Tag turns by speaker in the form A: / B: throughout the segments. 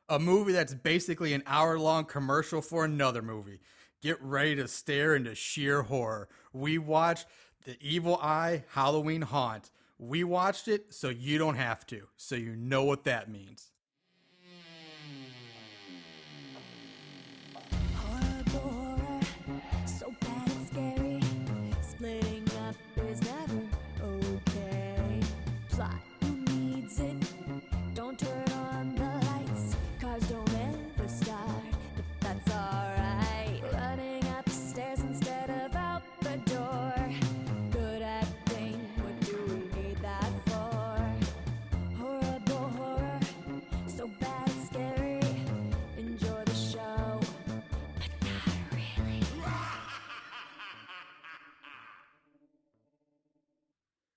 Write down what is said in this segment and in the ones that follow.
A: a movie that's basically an hour-long commercial for another movie. Get ready to stare into sheer horror. We watched The Evil Eye Halloween Haunt. We watched it so you don't have to, so you know what that means.
B: Horrible horror, so bad and scary. Splitting up is never okay. Plot, who needs it? Don't turn on the lights. Cars don't ever start, but that's alright. Running upstairs instead of out the door. Good acting, what do we need that for? Horrible horror, so bad and scary. Enjoy the show. Really?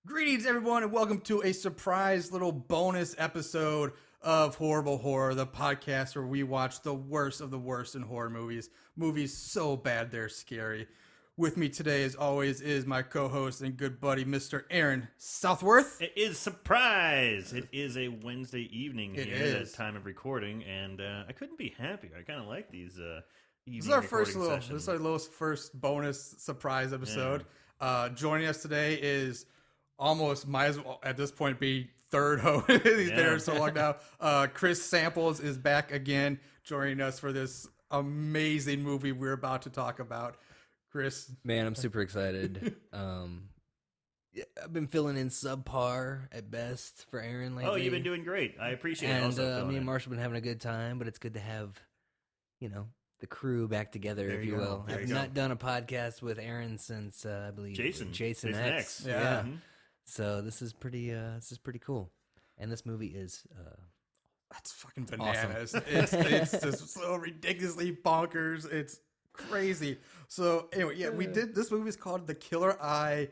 A: Greetings, everyone, and welcome to a surprise little bonus episode of Horrible Horror, the podcast where we watch the worst of the worst in horror movies. Movies so bad they're scary. With me today, as always, is my co-host and good buddy, Mr. Aaron Southworth.
C: It is surprise. It is a Wednesday evening
A: It
C: here
A: is.
C: at time of recording, and I couldn't be happier. I kind of like these evening
A: This is our first
C: recording
A: little,
C: sessions.
A: this is our little first bonus surprise episode. Joining us today is almost might as well at this point be third host. He's been here so long now. Chris Samples is back again, joining us for this amazing movie we're about to talk about. Chris,
D: Man, I'm super excited. Yeah, I've been filling in subpar at best for Aaron lately.
C: Oh, you've been doing great. I appreciate it.
D: And
C: Also, filling
D: me and
C: in.
D: Marshall been having a good time, but it's good to have, the crew back together,
C: There
D: if
C: you
D: you
C: go.
D: will.
C: There
D: I've
C: you
D: not done a podcast with Aaron since I believe
C: Jason
D: Jason X.
A: Yeah.
C: Mhm.
D: So this is pretty cool. And this movie is
A: that's fucking bananas. It's just so ridiculously bonkers. It's crazy. So anyway, yeah, we did. This movie is called The Killer Eye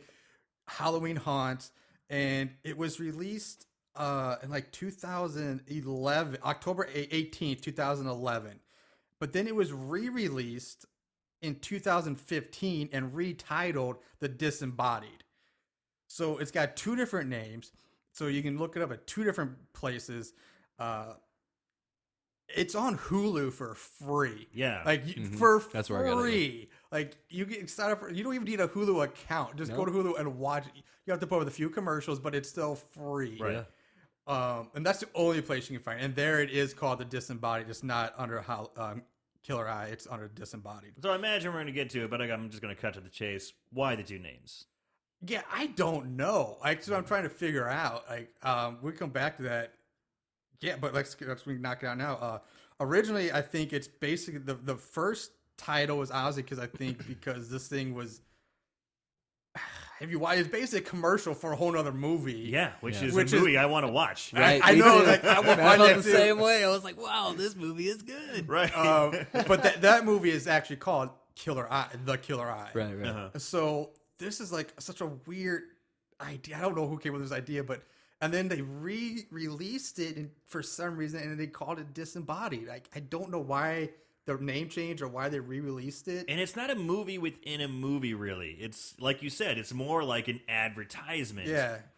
A: Halloween Haunt, and it was released in like 2011, October 18th, 2011. But then it was re-released in 2015 and retitled The Disembodied. So it's got two different names. So you can look it up at two different places. It's on Hulu for free.
C: Yeah.
A: Like for
D: That's where I got it,
A: free. Like you get sign up for. You don't even need a Hulu account. Just go to Hulu and watch. You have to put up with a few commercials, but it's still free.
C: Right.
A: And that's the only place you can find. And there it is called The Disembodied. It's not under Killer Eye. It's under Disembodied.
C: So I imagine we're going to get to it, but I'm just going to cut to the chase. Why the two names?
A: Yeah, I don't know. That's what I'm trying to figure out. Like, we come back to that. Yeah, but let's knock it out now. Originally, I think it's basically the first title was honestly because this thing was. If you watch, it's basically a commercial for a whole other movie.
C: Yeah, which is
A: Which
C: a
A: is-
C: movie I want to watch.
D: right.
A: I
D: me
A: know,
D: too.
A: like, I will
D: I
A: find
D: felt
A: that
D: the
A: too.
D: same way. I was like, wow, this movie is good.
C: Right.
A: But that movie is actually called Killer Eye, The Killer Eye.
D: Right.
C: Uh-huh.
A: So this is like such a weird idea. I don't know who came up with this idea, but and then they re-released it for some reason, and they called it Disembodied. Like I don't know why the name change or why they re-released it.
C: And it's not a movie within a movie, really. It's like you said, it's more like an advertisement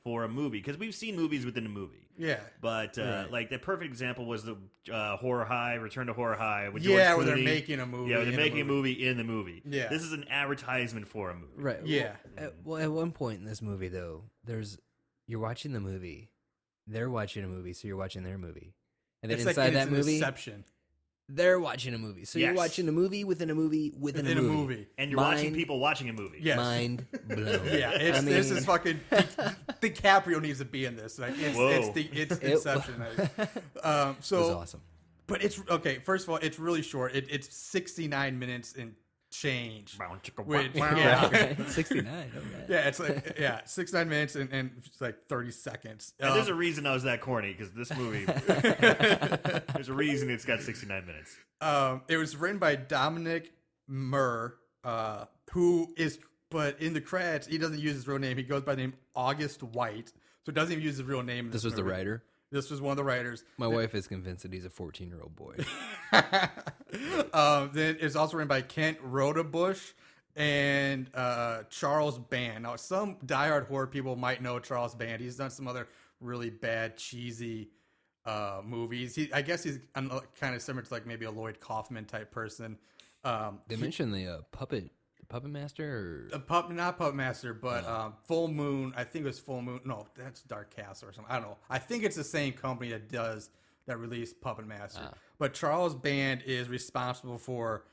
C: for a movie. Because we've seen movies within a movie.
A: Yeah.
C: But like the perfect example was the Horror High, Return to Horror High. With
A: Yeah,
C: George
A: where they're
C: Clooney.
A: making a movie.
C: Yeah,
A: in
C: they're
A: a
C: making a
A: movie.
C: movie in the movie.
A: Yeah.
C: This is an advertisement for a movie.
D: Right.
A: Yeah.
D: Well, at one point in this movie, though, you're watching the movie, they're watching a movie, so you're watching their movie, and then
A: It's
D: inside that
A: an
D: movie,
A: Inception.
D: they're watching a movie. So
C: Yes.
D: you're watching a movie within a movie within
A: In
D: a
A: a
D: movie.
A: movie.
C: And you're watching people watching a movie.
A: Yes.
D: Mind blown.
A: Yeah, this is fucking. DiCaprio needs to be in this. Like
C: Whoa.
A: it's
D: It-
A: Inception. So
D: It was awesome.
A: But it's okay. First of all, it's really short. It's 69 minutes and change. Which, yeah,
D: 69. Okay.
A: yeah, it's like 69 minutes and it's like 30 seconds.
C: And there's a reason I was that corny, because this movie, there's a reason it's got 69 minutes.
A: It was written by Dominic Murr, who is, but in the credits he doesn't use his real name. He goes by the name August White, so doesn't even use his real name. in
D: This was the
A: movie.
D: writer.
A: This was one of the writers.
D: My wife is convinced that he's a 14-year-old boy.
A: Then it's also written by Kent Rodebush and Charles Band. Now, some diehard horror people might know Charles Band. He's done some other really bad, cheesy movies. I guess he's kind of similar to like maybe a Lloyd Kaufman type person.
D: They mentioned the puppet master, or
A: not Puppet Master, but Full Moon. I think it was Full Moon. No, that's Dark Castle or something. I don't know. I think it's the same company that released Puppet Master. But Charles Band is responsible for.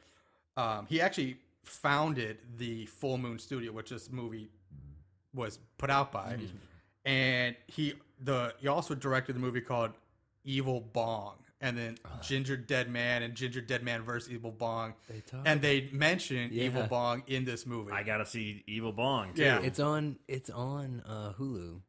A: He actually founded the Full Moon Studio, which this movie was put out by, and he also directed the movie called Evil Bong, and then Ginger Dead Man and Ginger Dead Man versus Evil Bong, and they mentioned Evil Bong in this movie.
C: I gotta see Evil Bong too.
A: Yeah.
D: it's on Hulu.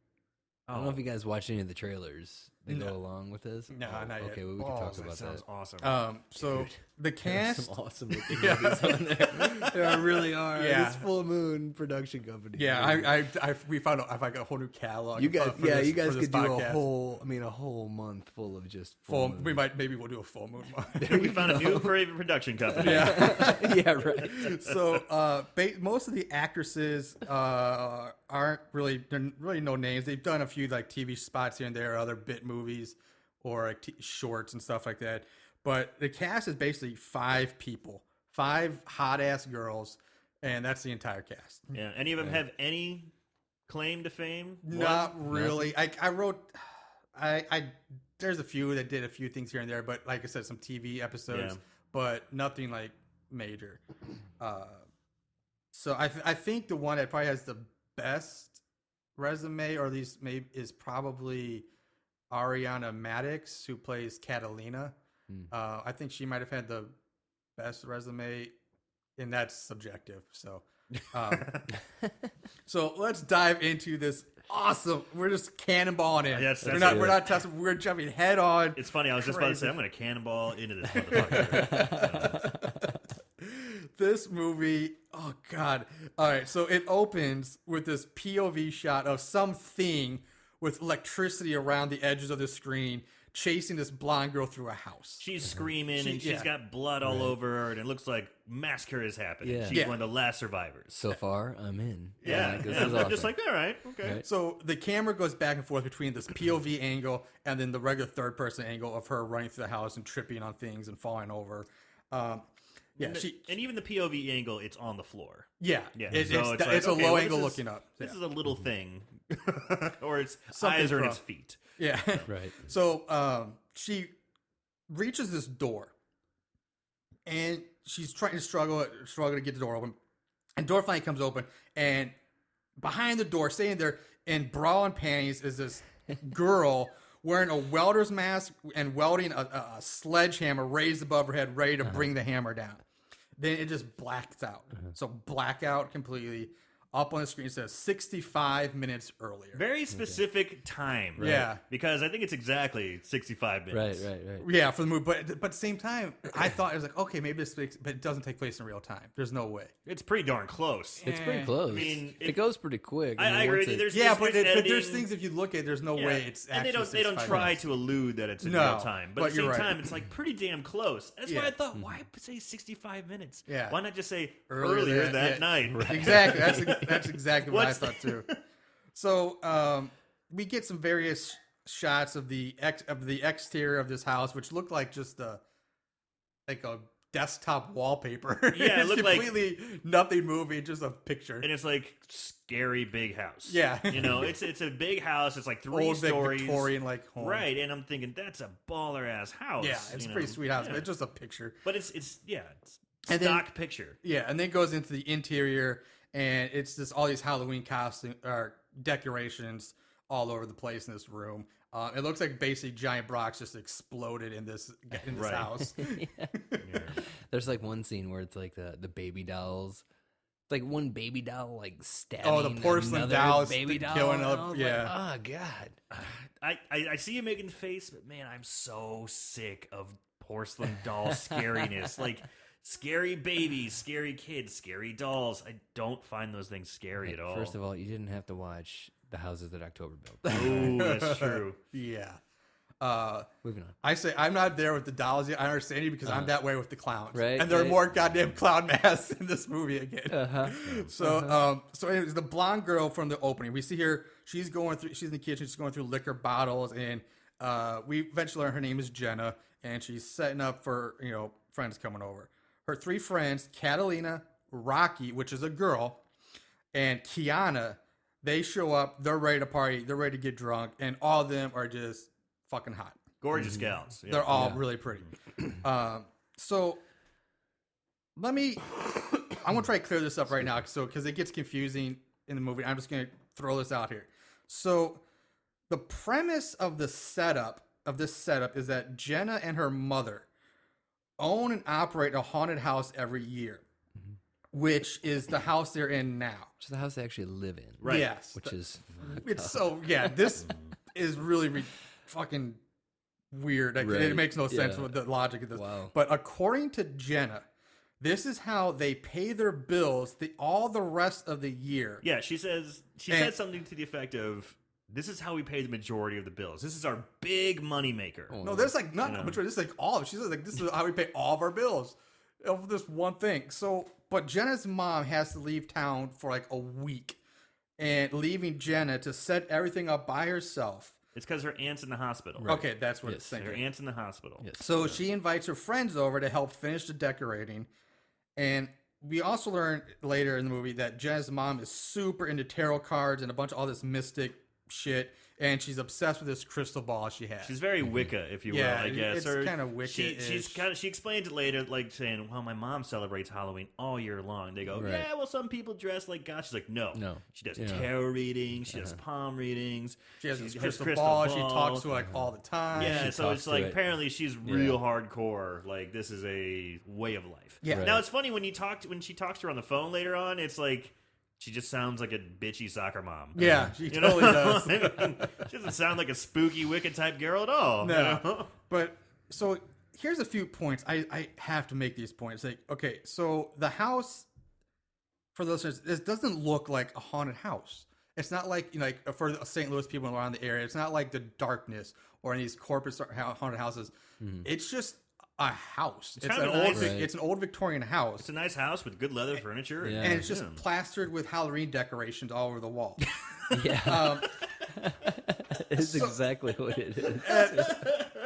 D: I don't know if you guys watched any of the trailers that go along with this.
A: No, not yet.
D: Okay, well, we can talk about that.
C: Sounds awesome.
A: So the
D: There's
A: cast,
D: some awesome looking movies on there. There really are.
A: Yeah.
D: It's Full Moon production company.
A: we found out I've got a whole new catalog.
D: You guys, you guys
A: for this
D: could do
A: podcast.
D: a whole month full of just Full Moon.
A: Maybe we'll do a Full Moon month.
C: We found a new favorite production company.
D: Yeah, right.
A: So most of the actresses aren't really no names. They've done a few like TV spots here and there, other bit movies or like shorts and stuff like that. But the cast is basically 5 people, 5 hot ass girls, and that's the entire cast.
C: Yeah. Any of them have any claim to fame?
A: Not really. I wrote. There's a few that did a few things here and there, but like I said, some TV episodes, but nothing like major. So I think the one that probably has the best resume, or at least maybe, is probably Ariana Madix, who plays Catalina. I think she might have had the best resume, and that's subjective. So, so let's dive into this. Awesome! We're just cannonballing in.
C: Yes,
A: we're not testing. We're jumping head on.
C: It's funny. I was just about to say I'm going to cannonball into this motherfucker.
A: This movie, oh god! All right, so it opens with this POV shot of something with electricity around the edges of the screen, chasing this blonde girl through a house.
C: She's screaming and she's got blood all over her, and it looks like massacre is happening.
D: Yeah.
C: She's one of the last survivors.
D: So far, I'm in.
C: Yeah,
D: this
C: I'm
D: is awesome.
C: just like, all right, okay.
D: Right.
A: So the camera goes back and forth between this POV angle and then the regular third-person angle of her running through the house and tripping on things and falling over.
C: And even the POV angle, it's on the floor.
A: Yeah. It's
C: like,
A: a
C: okay,
A: low
C: well,
A: angle
C: this is-
A: looking up.
C: This is a little thing, or its
A: Something
C: eyes are in
A: from-
C: its feet.
A: Yeah.
D: Right.
A: So she reaches this door, and she's trying to struggle to get the door open. And door finally comes open, and behind the door, sitting there in bra and panties, is this girl wearing a welder's mask and welding a sledgehammer raised above her head, ready to bring the hammer down. Then it just blacks out. So blackout completely. Up on the screen, it says 65 minutes earlier.
C: Very specific time.
A: Right. Yeah.
C: Because I think it's exactly 65 minutes.
D: Right.
A: Yeah, for the movie. But at the same time, I thought it was like, okay, maybe this makes, but it doesn't take place in real time. There's no way.
C: It's pretty darn close.
D: It's pretty close.
C: I mean,
D: it goes pretty quick.
C: I agree with you. There's
A: But
C: editing.
A: there's things, if you look at it, there's no way it's
C: and
A: actually
C: they don't
A: 65
C: try
A: minutes.
C: to allude that it's in
A: No,
C: real time. But
A: but
C: at the same
A: you're right.
C: time, it's like pretty damn close. That's why
A: Yeah.
C: I thought, why say 65 minutes?
A: Yeah.
C: Why not just say
A: Earlier
C: earlier that
A: yeah.
C: night?
A: Exactly. That's exactly what I
C: What's-
A: thought too. So we get some various shots of the exterior of this house, which looked like just a desktop wallpaper.
C: Yeah, it
A: it's
C: looked like-
A: completely nothing moving, just a picture.
C: And it's like scary big house.
A: Yeah.
C: You know, it's a big house. It's like 3
A: Old big
C: stories.
A: Victorian like home.
C: Right, and I'm thinking that's a baller ass house.
A: Yeah, it's
C: you
A: a pretty
C: know?
A: sweet house,
C: Yeah.
A: but it's just a picture.
C: But it's
A: And then-
C: stock picture.
A: Yeah, and then it goes into the interior, and it's just all these Halloween costume or decorations all over the place in this room. It looks like basically giant Brock's just exploded in this
C: Right.
A: house.
D: There's like one scene where it's like the baby dolls. It's like one baby doll like stabbing
A: Oh, the porcelain
D: another
A: doll is
D: baby doll.
A: killing
D: and
A: up-
D: I was
A: yeah.
D: like, oh god.
C: I see you making the face, but man, I'm so sick of porcelain doll scariness. Like scary babies, scary kids, scary dolls. I don't find those things scary at all.
D: First of all, you didn't have to watch the houses that October built.
C: Ooh, that's true.
A: Yeah.
D: Moving on.
A: I say I'm not there with the dolls yet. I understand you because I'm that way with the clowns.
D: Right,
A: And there are
D: right.
A: more goddamn clown masks in this movie again. So anyways, the blonde girl from the opening, we see her, she's in the kitchen, she's going through liquor bottles, and we eventually learn her name is Jenna, and she's setting up for, friends coming over. Her 3 friends, Catalina, Rocky, which is a girl, and Kiana, they show up. They're ready to party. They're ready to get drunk, and all of them are just fucking hot.
C: Gorgeous gals. Yeah.
A: They're all really pretty. So I'm going to try to clear this up right now, because it gets confusing in the movie. I'm just going to throw this out here. So the premise of this setup is that Jenna and her mother own and operate a haunted house every year, which is the house they're in now.
D: Which is the house they actually live in.
C: Right.
A: Yes.
D: Which is
A: It's so, this is really fucking weird. Like,
D: Right.
A: It makes no sense
D: Yeah.
A: with the logic of this.
D: Wow.
A: But according to Jenna, this is how they pay their bills all the rest of the year.
C: Yeah, she said something to the effect of, "This is how we pay the majority of the bills. This is our big money maker."
A: No, there's like not much. This is like all. She says like this is how we pay all of our bills of this one thing. So, but Jenna's mom has to leave town for like a week, and leaving Jenna to set everything up by herself.
C: It's because her aunt's in the hospital.
A: Okay, that's what it's
C: Her
A: thinking.
C: aunt's in the hospital.
D: Yes.
A: So she invites her friends over to help finish the decorating. And we also learn later in the movie that Jenna's mom is super into tarot cards and a bunch of all this mystic shit. And she's obsessed with this crystal ball she has.
C: She's very Wicca, if you will,
A: Yeah,
C: I guess.
A: it's kinda Wicca-ish.
C: She explained it later, like saying, "Well, my mom celebrates Halloween all year long." They go,
D: Right.
C: "Yeah, well, some people dress like God." She's like, "No,
D: No.
C: She does
D: Yeah.
C: tarot readings. She does palm readings.
A: she has this
C: has
A: crystal ball. She talks to her, like all the time.
C: Yeah,
D: She
C: so
D: talks
C: it's
D: to
C: like
D: it.
C: apparently she's real hardcore. Like this is a way of life.
A: Yeah.
C: Now it's funny when she talks to her on the phone later on. It's like she just sounds like a bitchy soccer mom.
A: Yeah, she
C: You
A: totally
C: know?
A: does.
C: She doesn't sound like a spooky Wicca type girl at all.
A: No.
C: You know?
A: But so here's a few points. I have to make these points. Like, okay, so the house, for the listeners, this doesn't look like a haunted house. It's not like, for the St. Louis people around the area, it's not like the darkness or any of these corporate haunted houses. It's just a house. It's
C: kind
A: an
C: of
A: old,
C: nice.
D: Right.
A: it's an old Victorian house.
C: It's a nice house with good leather furniture.
D: Yeah.
A: And it's just plastered with Halloween decorations all over the wall.
D: Yeah. It's exactly what it is.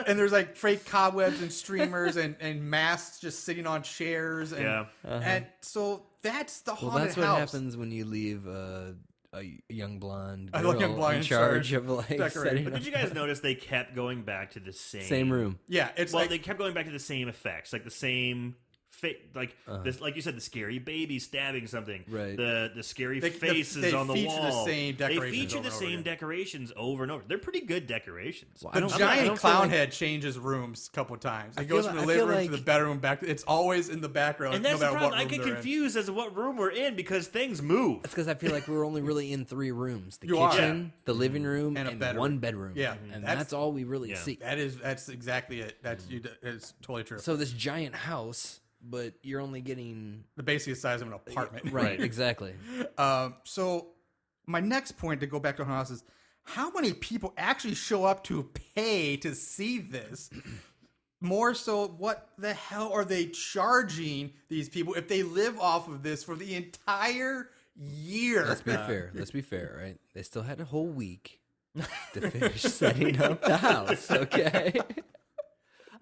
A: And there's like fake cobwebs and streamers and masks just sitting on chairs. And,
C: Yeah.
A: and so that's the haunted
D: Well, that's what
A: house.
D: happens when you leave a young blonde
A: A
D: girl
A: young blonde
D: in
A: in
D: charge
A: charge
D: of like
A: decorating.
D: setting
C: But
D: up
C: did you guys notice they kept going back to the
D: same room.
A: Yeah, it's
C: Well,
A: like
C: they kept going back to the same effects, like the same, this, like you said, the scary baby stabbing something,
D: Right.
C: The scary
A: They-
C: faces
A: they
C: on the
A: feature
C: wall.
A: the same
C: They
A: decorations
C: feature
A: over
C: the
A: and over
C: same
A: again.
C: decorations over and over. They're pretty good decorations.
D: Well,
A: the
D: I don't- I
A: giant
D: don't feel
A: clown
D: like-
A: head changes rooms a couple of times. It
D: feel
A: goes
D: like-
A: from the
D: I
A: living
D: feel
A: room to
D: like-
A: the bedroom back. It's always in the background,
C: And
A: no
C: that's the
A: matter
C: problem.
A: what
C: I
A: room
C: get
A: they're in.
C: confused as to what room we're in because things move.
D: It's because I feel like we're only really in 3 rooms: the
A: You are.
D: kitchen, the living room,
A: And
D: and,
A: a bedroom.
D: one bedroom.
A: Yeah.
D: and
A: That's-
D: that's all we really
C: Yeah.
D: see.
A: That's exactly it. It's totally true.
D: So this giant house, but you're only getting
A: Basically the size of an apartment.
D: right, exactly.
A: So my next point to go back to haunted house is how many people actually show up to pay to see this? More so, what the hell are they charging these people if they live off of this for the entire year?
D: Let's be fair. Let's be fair, right? They still had a whole week to finish setting up the house. Okay.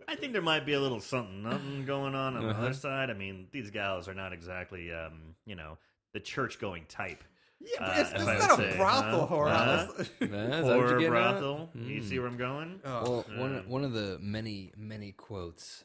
C: I think there might be a little something going on the other side. I mean, these gals are not exactly, the church-going type.
A: Yeah, but it's
C: if I
A: not
C: would
A: a
C: say,
A: brothel
C: huh?
A: horror
C: Huh?
A: house.
D: Is that what you're
C: Horror
D: getting at?
C: brothel. You see where I'm going?
A: Oh,
D: Well, one of the many quotes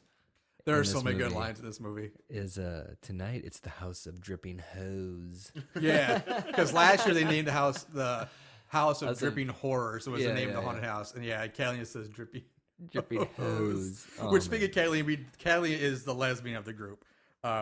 A: there are
D: in
A: so
D: this
A: many good
D: movie
A: lines in this movie.
D: is tonight it's the house of dripping hose.
A: Yeah, because last year they named the house of
D: House of-
A: Dripping Horrors. Was
D: Yeah,
A: the name of
D: yeah,
A: the haunted
D: yeah.
A: house, and yeah, Catalina says Dripping.
D: Dripping hose. Oh,
A: Which,
D: man.
A: speaking of Catalina, Catalina is the lesbian of the group.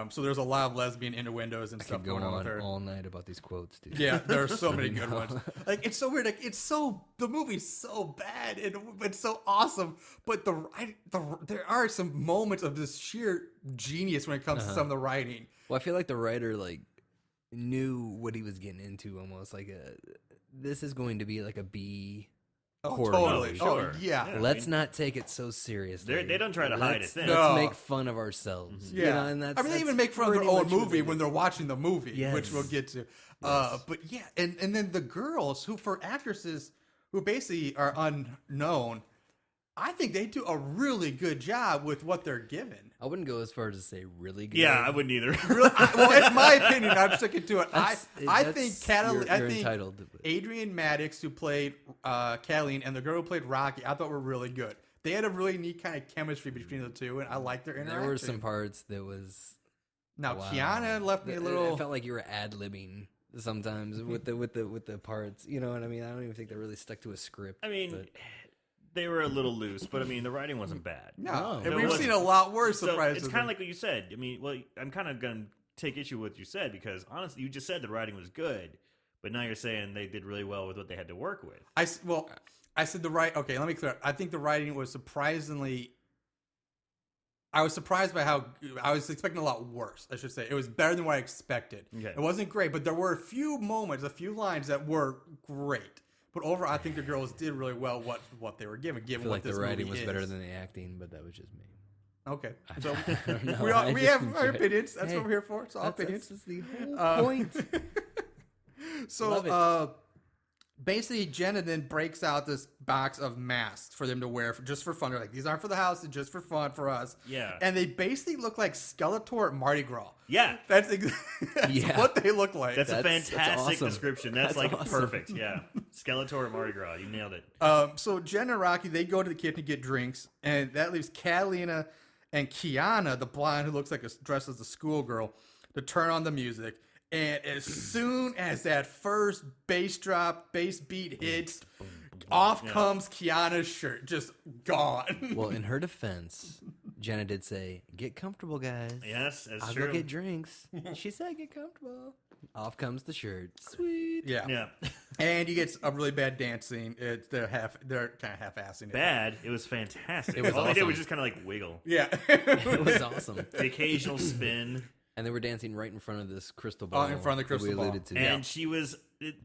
A: So there's a lot of lesbian innuendos and
D: I
A: stuff
D: could go
A: going on with
D: on
A: her.
D: all night about these quotes, dude.
A: Yeah, there are so many good ones. Like, it's so weird. Like, the movie's so bad and it's so awesome, but there are some moments of this sheer genius when it comes to some of the writing.
D: Well, I feel like the writer knew what he was getting into almost. This is going to be like a B horror
A: Totally.
D: movie.
C: Sure.
A: Oh, yeah.
C: Yeah.
D: Let's not take it so seriously.
C: They don't try to hide
D: Let's-
C: it then.
A: No.
D: Let's make fun of ourselves.
A: Yeah,
D: You know, and that's,
A: I mean, they
D: that's
A: even make fun of their
D: pretty
A: own
D: much what
A: movie
D: they
A: when
D: do.
A: they're watching the movie,
D: Yes.
A: which we'll get to. But yeah, and then the girls who, for actresses who basically are unknown, I think they do a really good job with what they're given.
D: I wouldn't go as far as to say really good.
C: Yeah, I wouldn't either.
A: Really, well, it's my opinion. I'm sticking to it. I
D: That's-
A: think
D: you're
A: I think
D: entitled to it.
A: Adrian Maddox, who played Kathleen, and the girl who played Rocky, I thought were really good. They had a really neat kind of chemistry between the two, and I liked their interaction.
D: There were some parts that was.
A: Now,
D: wow.
A: Kiana left me a little.
D: It felt like you were ad-libbing sometimes with the parts. You know what I mean? I don't even think they really stuck to a script.
C: I mean,
D: but-
C: they were a little loose, but I mean, the writing wasn't bad.
A: No, and
C: No, it
A: we've
C: wasn't.
A: seen a lot worse
C: So
A: surprises.
C: it's kind of like what you said. I mean, well, I'm kind of going to take issue with what you said because honestly, you just said the writing was good, but now you're saying they did really well with what they had to work with.
A: I said the right. Okay, let me clear. I think the writing was surprisingly. I was surprised by how I was expecting a lot worse. I should say it was better than what I expected.
C: Okay.
A: It wasn't great, but there were a few moments, a few lines that were great. But overall, I think the girls did really well what they were given.
D: I
A: Given
D: feel
A: what
D: like
A: this
D: the writing
A: movie
D: was better
A: is.
D: than the acting, but that was just me.
A: Okay, so
D: I don't know.
A: we
D: I
A: we
D: just
A: have our
D: enjoy-
A: opinions. That's
D: Hey,
A: what we're here for. It's our opinions.
D: That's the whole point. Love
A: So basically, Jenna then breaks out this box of masks for them to wear just for fun. They're like, these aren't for the house, they're just for fun for us.
C: Yeah.
A: And they basically look like Skeletor at Mardi Gras.
C: Yeah.
A: That's
D: Yeah.
A: what they look like.
C: That's a
D: That's
C: fantastic
D: awesome.
C: description. That's like
D: awesome.
C: perfect. Yeah. Skeletor and Mardi Gras. You nailed it.
A: So Jen and Rocky, they go to the kitchen to get drinks, and that leaves Catalina and Kiana, the blonde who looks like dressed as a schoolgirl, to turn on the music. And as soon as that first bass beat hits, off comes Kiana's shirt, just gone.
D: Well, in her defense, Jenna did say, "Get comfortable, guys.
C: Yes, that's
D: I'll
C: true.
D: go get drinks." She said, "Get comfortable." Off comes the shirt. Sweet.
A: Yeah.
C: Yeah.
A: And you get a really bad dance scene. They're kind of half-assing it.
C: Bad. It was fantastic.
D: It was
C: All they did
D: awesome.
C: was just kind of like wiggle.
A: Yeah.
D: It was awesome.
C: The occasional spin.
D: And they were dancing right in front of this crystal ball.
A: in front of the
D: that we
A: crystal ball.
D: alluded to.
C: And she was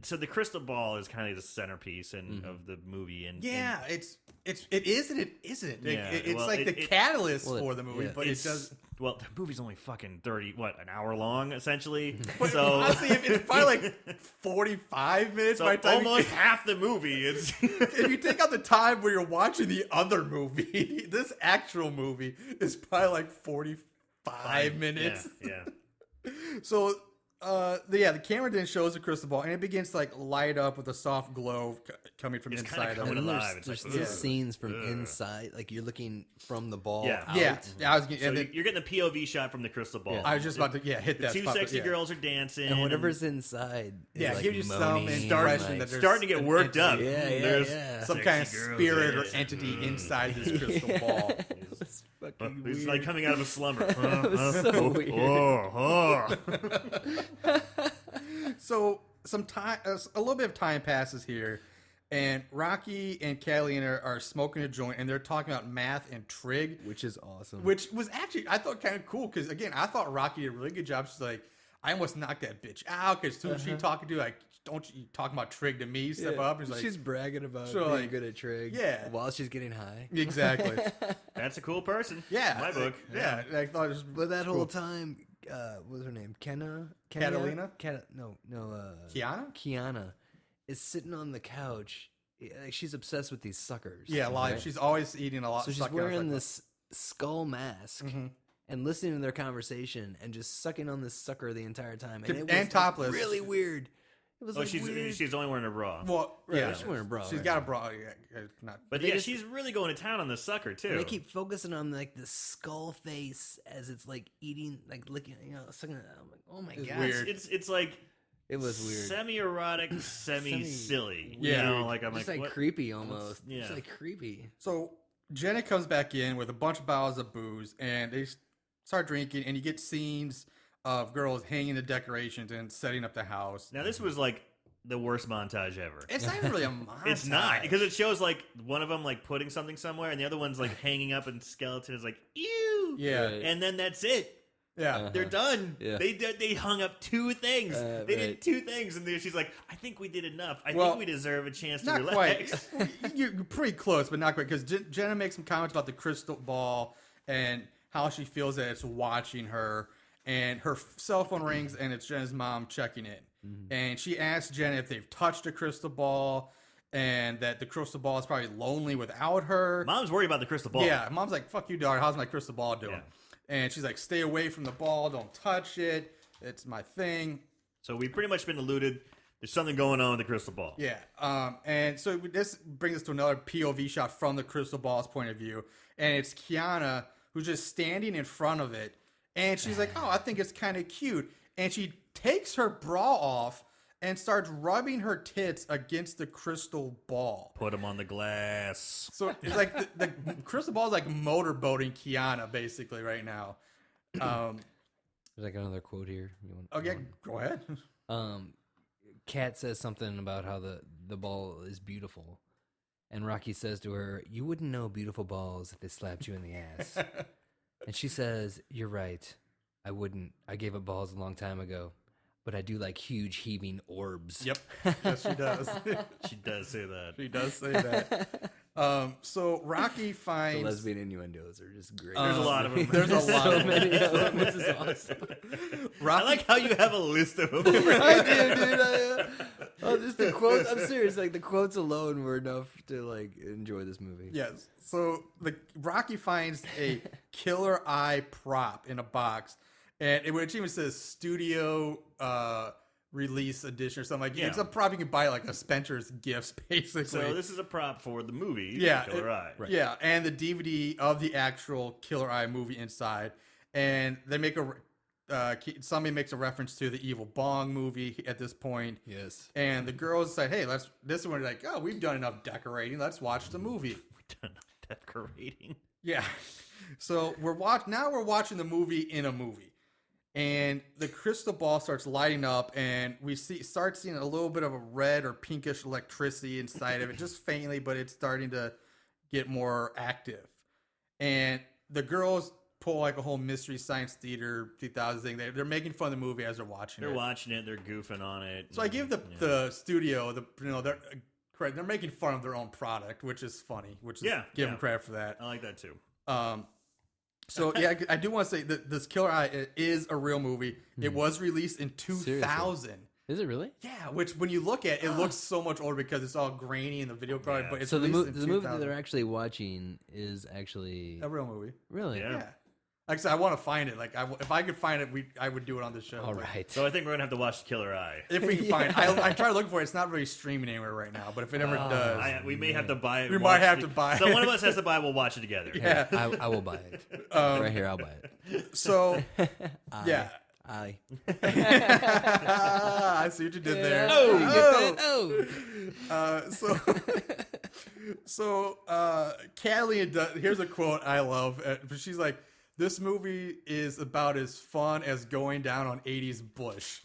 C: so the crystal ball is kind of the centerpiece of the movie, and
A: Yeah, it is and it isn't.
C: Yeah,
A: It's
C: well,
A: like the
C: it-
A: catalyst
D: well,
A: for the movie,
D: yeah.
A: but it does.
C: well, the movie's only fucking an hour long essentially.
A: But
C: So
A: honestly, it's probably like 45 minutes
C: so
A: by the time
C: almost half the movie is.
A: if you take out the time where you're watching the other movie, this actual movie is probably like 45 minutes.
C: Yeah.
A: So, the camera then shows the crystal ball, and it begins to like light up with a soft glow coming from
C: It's
A: inside
C: kinda
A: of
C: coming
A: it.
D: And
C: alive.
D: there's
C: It's like,
D: these
C: ugh.
D: scenes from
C: Ugh.
D: inside, like you're looking from the ball
C: Yeah.
D: out.
A: Yeah, I was,
C: So
A: and then,
C: you're getting the POV shot from the crystal ball.
D: Yeah.
A: I was just about to hit
C: The
A: that.
C: two
A: spot, but
C: sexy
A: yeah.
C: girls are dancing,
D: And whatever's inside is
A: Yeah,
D: like
A: give you some
D: moaning,
A: impression
D: like-
A: that there's
C: starting to get
A: an
C: worked up.
A: entity.
D: Yeah, yeah,
C: There's
D: yeah.
A: Some
C: sexy
A: kind of
C: girls
A: spirit
C: in
A: or
C: it.
A: entity inside this crystal ball.
D: It's fucking
C: It's
D: weird.
C: like coming out of a slumber.
D: was so weird.
A: So some time, a little bit of time passes here, and Rocky and Catalina are smoking a joint, and they're talking about math and trig,
D: Which is awesome.
A: which was actually I thought kind of cool because again I thought Rocky did a really good job. She's like, I almost knocked that bitch out because soon as she talking to like, don't you talking about trig to me? Step
D: Yeah.
A: up. And
D: She's bragging about
A: So,
D: being
A: like,
D: good at trig.
A: yeah.
D: While she's getting high.
A: exactly.
C: That's a cool person.
A: Yeah,
C: in my book.
A: Yeah, I thought it was.
D: But that
A: cool.
D: whole time, what was her name?
A: Catalina?
D: Kiana is sitting on the couch. Like, she's obsessed with these suckers.
A: Yeah, live.
D: right?
A: She's always eating a lot.
D: So she's
A: sucking on
D: wearing
A: sucker.
D: this skull mask and listening to their conversation and just sucking on this sucker the entire time. And it was
A: And
D: like,
A: topless.
D: really weird. It was
C: Oh,
D: like weird.
C: she's only wearing a bra.
A: Well, yeah,
D: she's wearing a bra,
A: She's
D: right.
A: got a bra. Yeah, not.
C: But
D: they
C: yeah,
D: just-
C: she's really going to town on the sucker too.
D: And they keep focusing on like the skull face as it's like eating, like licking, sucking it. I'm like, oh my
A: It's
D: god,
A: weird.
C: It's like
D: it was weird.
C: semi-erotic, semi-silly.
A: Yeah.
C: You know, like I'm
D: Just
C: like,
D: like
C: what?
D: creepy almost.
C: Yeah.
D: It's like creepy.
A: So Jenna comes back in with a bunch of bottles of booze, and they start drinking, and you get scenes of girls hanging the decorations and setting up the house.
C: Now this was like the worst montage ever.
A: It's not even really a montage.
C: It's not because it shows like one of them like putting something somewhere, and the other one's like hanging up, and skeleton is like ew.
A: Yeah,
D: Right.
C: And then that's it.
A: yeah.
C: They're done.
D: Yeah.
C: They hung up two things. They did
D: right.
C: two things, and then she's like, "I think we did enough. I
A: Well,
C: think we deserve a chance to
A: Not
C: relax."
A: quite. You're pretty close, but not quite. Because Jenna makes some comments about the crystal ball and how she feels that it's watching her. And her cell phone rings, and it's Jenna's mom checking in. And she asks Jenna if they've touched a crystal ball. and that the crystal ball is probably lonely without her.
C: Mom's worried about the crystal ball.
A: Yeah, mom's like, "Fuck you, daughter. How's my crystal ball doing?"
C: Yeah.
A: And she's like, "Stay away from the ball. Don't touch it. It's my thing."
C: So we've pretty much been alluded. There's something going on with the crystal ball.
A: Yeah. And so this brings us to another POV shot from the crystal ball's point of view, and it's Kiana who's just standing in front of it, and she's like, "Oh, I think it's kind of cute," and she takes her bra off and starts rubbing her tits against the crystal ball.
C: Put them on the glass.
A: So it's like the crystal ball is like motorboating Kiana basically right now.
D: There's like another quote here. You want,
A: Okay, go ahead.
D: Kat says something about how the ball is beautiful. And Rocky says to her, "You wouldn't know beautiful balls if they slapped you in the ass." And she says, "You're right. I wouldn't. I gave up balls a long time ago. But I do like huge heaving orbs."
A: Yep. Yes, she does.
C: She does say that.
A: She does say that. So Rocky
D: The
A: finds
D: lesbian innuendos are just great.
C: There's a lot of them.
A: There's a lot
D: so
A: of them.
D: many of them. This is awesome.
C: I like how you have a list of them.
D: I do, dude. Just the quotes. I'm serious. Like the quotes alone were enough to like enjoy this movie.
A: Yes. So the Rocky finds a killer eye prop in a box, and it even says studio release edition or something like.
C: Yeah.
A: It's a prop you can buy like a Spencer's Gifts, basically.
C: So this is a prop for the movie.
A: Yeah,
C: Killer Eye.
A: Yeah, and the DVD of the actual Killer Eye movie inside, and they make somebody makes a reference to the Evil Bong movie at this point.
D: Yes.
A: And the girls say, "Hey, this one like, oh, we've done enough decorating. Let's watch the movie."
C: We've done decorating.
A: Yeah. So we're watching the movie in a movie. And the crystal ball starts lighting up, and we start seeing a little bit of a red or pinkish electricity inside of it, just faintly, but it's starting to get more active. And the girls pull like a whole Mystery Science Theater 2000 thing. They're making fun of the movie as they're watching it.
C: They're watching it. They're goofing on it.
A: So I give the studio they're credit. They're making fun of their own product, which is funny. Give them credit for that.
C: I like that too.
A: So yeah, I do want to say that this Killer Eye is a real movie. It was released in 2000.
D: Is it really?
A: Yeah, which when you look at it, looks so much older because it's all grainy in the video card.
C: Yeah.
A: But it's
D: So the
A: released in
D: movie
A: 2000.
D: that they're actually watching is actually
A: a real movie.
D: really.
C: Yeah.
A: Yeah. Like I said, I want to find it. Like if I could find it, I would do it on the show.
D: All
A: but
D: right.
C: So I think we're gonna have to watch Killer Eye.
A: If we can find it. I try to look for it. It's not really streaming anywhere right now. But if it ever does,
C: We may have to buy it.
A: We might have to buy
C: So
A: it.
C: one of us has to buy it. We'll watch it together.
A: yeah.
D: I will buy it. Right here, I'll buy it.
A: So yeah.
D: I.
A: I see what you did there.
D: Oh, you get that?
A: So Callie, here's a quote I love. She's like, "This movie is about as fun as going down on 80s Bush."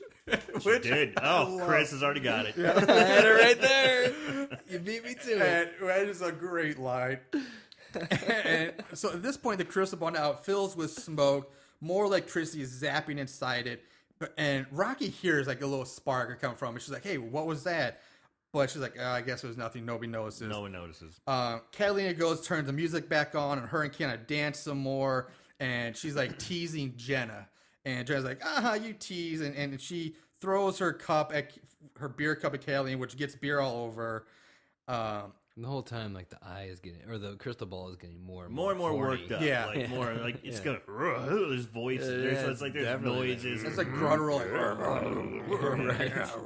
A: Which
C: Did.
A: I
C: Oh,
A: love.
C: Chris has already got it.
D: I had it right there. You beat me to it.
A: And that is a great line. And so at this point, the crystal ball now fills with smoke. More electricity is zapping inside it. And Rocky hears like a little spark come from it. She's like, "Hey, what was that?" But she's like, I guess it was nothing. Nobody notices.
C: No one notices.
A: Catalina goes, turns the music back on, and her and Kiana dance some more. And she's like teasing Jenna. And Jenna's like, you tease. And she throws her beer cup at Catalina, which gets beer all over.
D: And the whole time, like the eye is getting, or the crystal ball is getting more and
C: More and more
D: horny.
C: worked up.
A: Yeah.
C: Like more like it's
D: Yeah.
C: gonna there's voices. It's like there's
D: definitely
C: noises.
A: It's like guttural.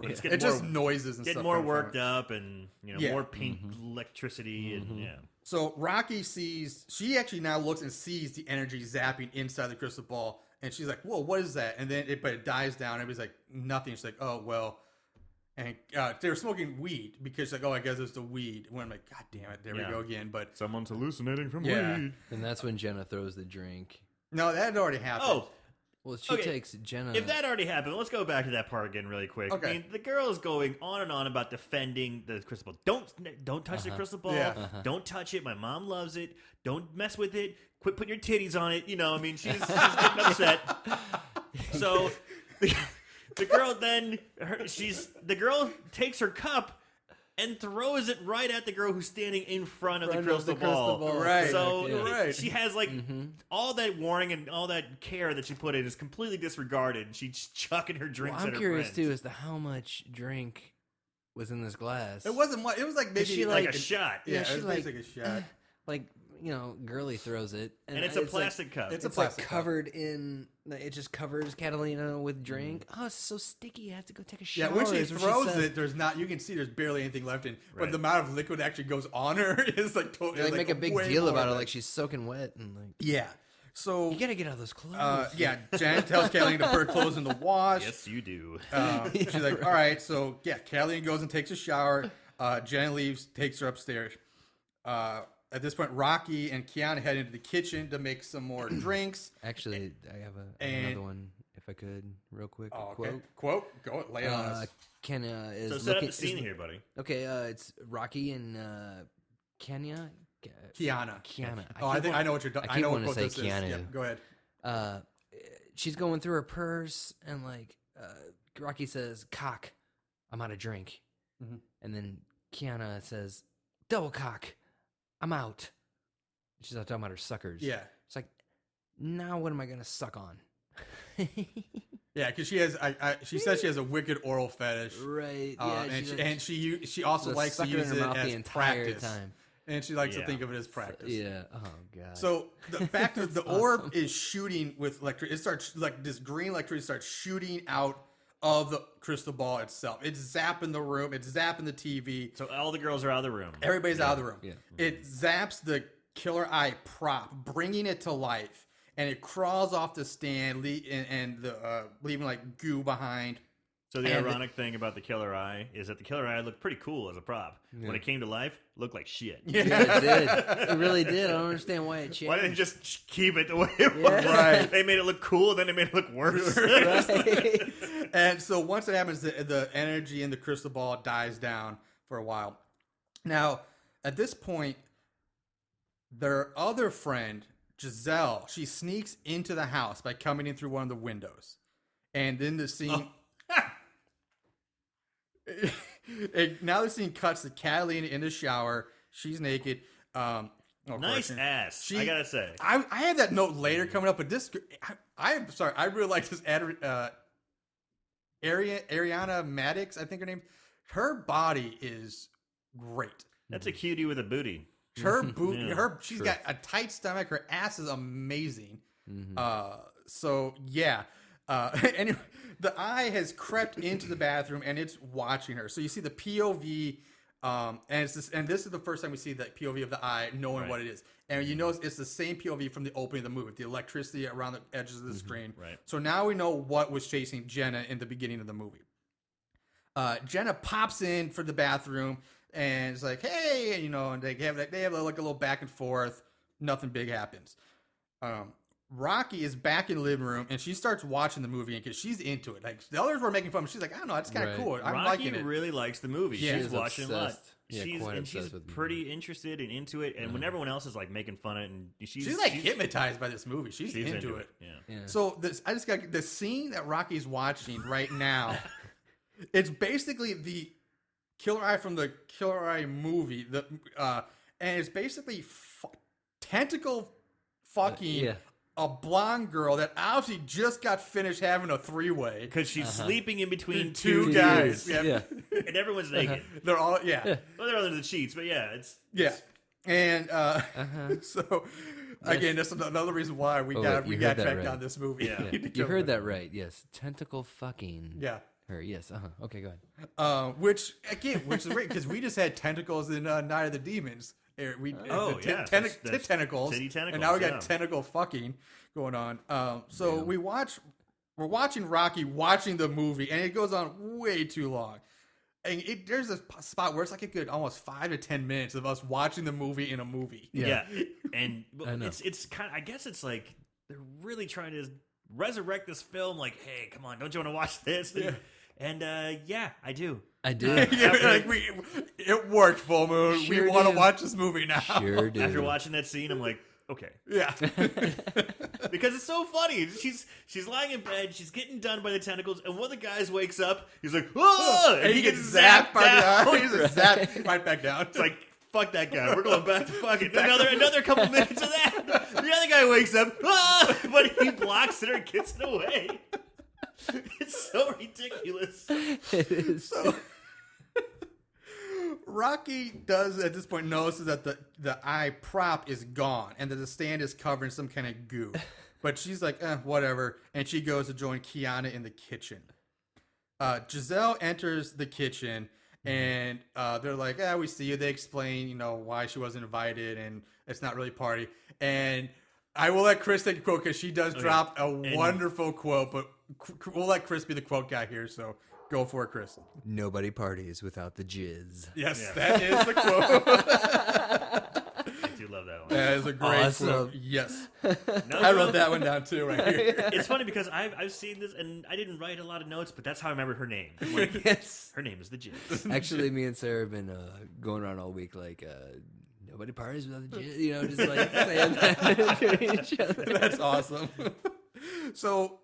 C: It's
A: It's just noises and
C: getting
A: stuff.
C: more
A: coming from
C: worked
A: it.
C: up and
A: Yeah.
C: more pink electricity and yeah.
A: So Rocky she actually now looks and sees the energy zapping inside the crystal ball. And she's like, "Whoa, what is that?" And then it dies down. Everybody's like, "Nothing." She's like, "Oh, well." And they were smoking weed because she's like, "Oh, I guess it's the weed." And I'm like, "God damn it, there we
C: Yeah.
A: go again." But
C: Someone's hallucinating from
A: Yeah.
C: weed.
D: And that's when Jenna throws the drink.
A: no, that had already happened.
C: Oh,
D: Well, she
C: Okay.
D: takes Jenna.
C: if that already happened, let's go back to that part again really quick.
A: Okay.
C: I mean, the girl is going on and on about defending the crystal ball. Don't touch the crystal ball.
A: Yeah.
C: Don't touch it. My mom loves it. Don't mess with it. Quit putting your titties on it. You know, I mean, she's getting upset. So the girl then the girl takes her cup and throws it right at the girl who's standing in front of the crystal ball.
A: Right.
C: So
A: You're right.
C: she has like all that warning and all that care that she put in is completely disregarded. She's chucking her drinks
D: Well, I'm
C: at her
D: curious
C: friends.
D: too as to how much drink was in this glass.
A: It wasn't one. It was like maybe
D: she,
C: Like a shot.
A: Yeah,
D: she
A: it was
D: like-
A: basically a shot.
D: like, you know, Girly throws it,
C: And it's a
D: like-
C: plastic cup.
A: It's a
D: It's like
A: plastic cup.
D: covered in. It just covers Catalina with drink. Oh, it's so sticky. I have to go take a
A: Yeah,
D: shower.
A: when she
D: is what
A: throws
D: says.
A: it, there's not. You can see there's barely anything left in, but
C: Right.
A: the amount of liquid that actually goes on her is like totally.
D: They like, make a big
A: way
D: deal
A: more
D: about it,
A: than-
D: like she's soaking wet and like.
A: yeah. So
D: You gotta get out of those clothes.
A: yeah, Janet tells Catalina to put her clothes in the wash.
C: Yes, you do.
A: She's like, all right. So yeah, Catalina goes and takes a shower. Janet leaves, takes her upstairs. At this point, Rocky and Kiana head into the kitchen to make some more drinks.
D: Actually, I have
A: and-
D: another one, if I could, real quick.
A: Oh,
D: A
A: okay.
D: quote.
A: Go lay it on us.
D: Kenya is
C: So set up
D: looking.
C: the scene
D: is-
C: here, buddy.
D: Okay, it's Rocky and Kenya.
A: Kiana.
D: Kiana.
A: Oh, I
D: keep
A: think
D: wa-
A: I know what you're doing.
D: I
A: I
D: keep
A: know what
D: wanting to
A: quote
D: say
A: this is.
D: Keanu.
A: Yep, go ahead.
D: She's going through her purse and like Rocky says, "Cock, I'm out of drink,"
A: Mhm.
D: and then Kiana says, "Double cock, I'm out." She's not talking about her suckers.
A: Yeah.
D: It's like, now what am I gonna suck on?
A: Yeah, because she has. She says she has a wicked oral fetish.
D: Right. Yeah.
A: And she also
D: the
A: likes to
D: sucker in
A: use
D: her
A: it
D: mouth the
A: as
D: entire
A: practice.
D: time.
A: And she likes to
C: Yeah.
A: think of it as practice.
D: Yeah. Oh god.
A: So the fact that the orb is shooting with electricity, it starts like this green electricity starts shooting out of the crystal ball itself. It's zapping the room. It's zapping the TV.
C: So all the girls are out of the room.
A: Everybody's out of the room.
D: Yeah.
A: It zaps the killer eye prop, bringing it to life, and it crawls off the stand leaving like goo behind.
C: So the
A: And
C: ironic thing about the killer eye is that the killer eye looked pretty cool as a prop. When it came to life, it looked like shit.
D: yeah, it did. It really did. I don't understand why it changed.
C: Why didn't they just keep it the way it was?
A: Right.
C: They made it look cool, then they made it look worse.
D: Right.
A: And so once it happens, the energy in the crystal ball dies down for a while. Now, at this point, their other friend, Giselle, she sneaks into the house by coming in through one of the windows. And then the scene... now the scene cuts to Catalina in the shower. She's naked. Of
C: Nice
A: course,
C: ass,
A: She-
C: I gotta say.
A: I have that note later coming up, but this... I'm sorry. I really like this Ariana Maddox, I think her name. Her body is great.
C: That's a cutie with a booty.
A: Her boot,
C: Yeah,
A: she's got a tight stomach. Her ass is amazing.
D: Mm-hmm.
A: So yeah. Anyway, the eye has crept into the bathroom and it's watching her. So you see the POV, and this is the first time we see the POV of the eye, knowing
C: Right.
A: what it is. And you notice it's the same POV from the opening of the movie, the electricity around the edges of the screen.
C: Right.
A: So now we know what was chasing Jenna in the beginning of the movie. Jenna pops in for the bathroom and it's like, hey, you know, and they have like a little back and forth. Nothing big happens. Rocky is back in the living room and she starts watching the movie because she's into it. Like the others were making fun of it. She's like, I don't know, it's kind of
D: Right.
A: cool. I'm
C: Rocky
A: liking it.
C: really likes the movie.
A: Yeah.
C: She's
D: She's
C: watching a lot.
D: obsessed. Yeah,
C: She's
D: quite
C: and she's
D: obsessed with the
C: pretty interested and into it. And when everyone else is like making fun of it, and
A: She's like hypnotized by this movie. She's into it.
C: Yeah.
D: Yeah.
A: So I just got the scene that Rocky's watching right now. It's basically the Killer Eye from the Killer Eye movie. And it's basically tentacle fucking
D: yeah.
A: a blonde girl that obviously just got finished having a three-way.
C: Because she's sleeping in between
A: Two
C: two
A: guys.
C: dudes,
A: Yeah.
C: and everyone's naked.
A: They're all
C: Well, they're under the sheets, but yeah, it's
A: yeah. And so again, that's another reason why we
D: Oh,
A: got
D: wait,
A: we
D: you
A: got
D: heard that
A: back
D: right.
A: on this movie.
C: Yeah.
A: We need to
D: You
A: go
D: heard
A: back.
D: that right. Yes. Tentacle fucking
A: Yeah.
D: her. Yes. Okay, go ahead.
A: Which is great because we just had tentacles in Night of the Demons.
C: Oh, yeah, that's
A: tentacles,
C: titty tentacles,
A: and now we got
C: yeah.
A: tentacle fucking going on. So we're watching Rocky watching the movie, and it goes on way too long. And there's a spot where it's like a good almost 5 to 10 minutes of us watching the movie in a movie.
C: yeah. And
D: I know.
C: it's kind of, I guess it's like they're really trying to resurrect this film. Like, hey, come on, don't you want to watch this? And yeah, I do.
D: I do.
A: It worked, Full Moon.
D: Sure
A: we want to
D: do.
A: watch this movie now.
D: Sure do.
C: After watching that scene, I'm like, okay.
A: Yeah.
C: Because it's so funny. She's lying in bed, she's getting done by the tentacles, and one of the guys wakes up, he's like, oh!
A: And he gets zapped by the
C: down.
A: eye. He's just zapped right back down.
C: It's like, fuck that guy. We're going back to fucking another couple minutes of that. The other guy wakes up, ah! But he blocks it or gets it away. It's so ridiculous.
D: It is.
A: Rocky does at this point notices that the eye prop is gone and that the stand is covered in some kind of goo. But she's like, whatever. And she goes to join Kiana in the kitchen. Giselle enters the kitchen and they're like, we see you. They explain, why she wasn't invited and it's not really a party. And I will let Chris take a quote because she does drop a wonderful quote, but we'll let Chris be the quote guy here. So go for it, Chris.
D: Nobody parties without the jizz.
A: Yes, that is the quote.
C: I do love that one.
A: That is a great
D: Awesome.
A: quote. Yes.
C: No,
A: I wrote that one down too right here.
C: It's funny because I've seen this and I didn't write a lot of notes, but that's how I remember her name. I'm like,
D: Yes.
C: her name is the Jizz.
D: Actually, me and Sarah have been going around all week like, nobody parties without the jizz. Just like saying that to each other.
A: That's awesome. So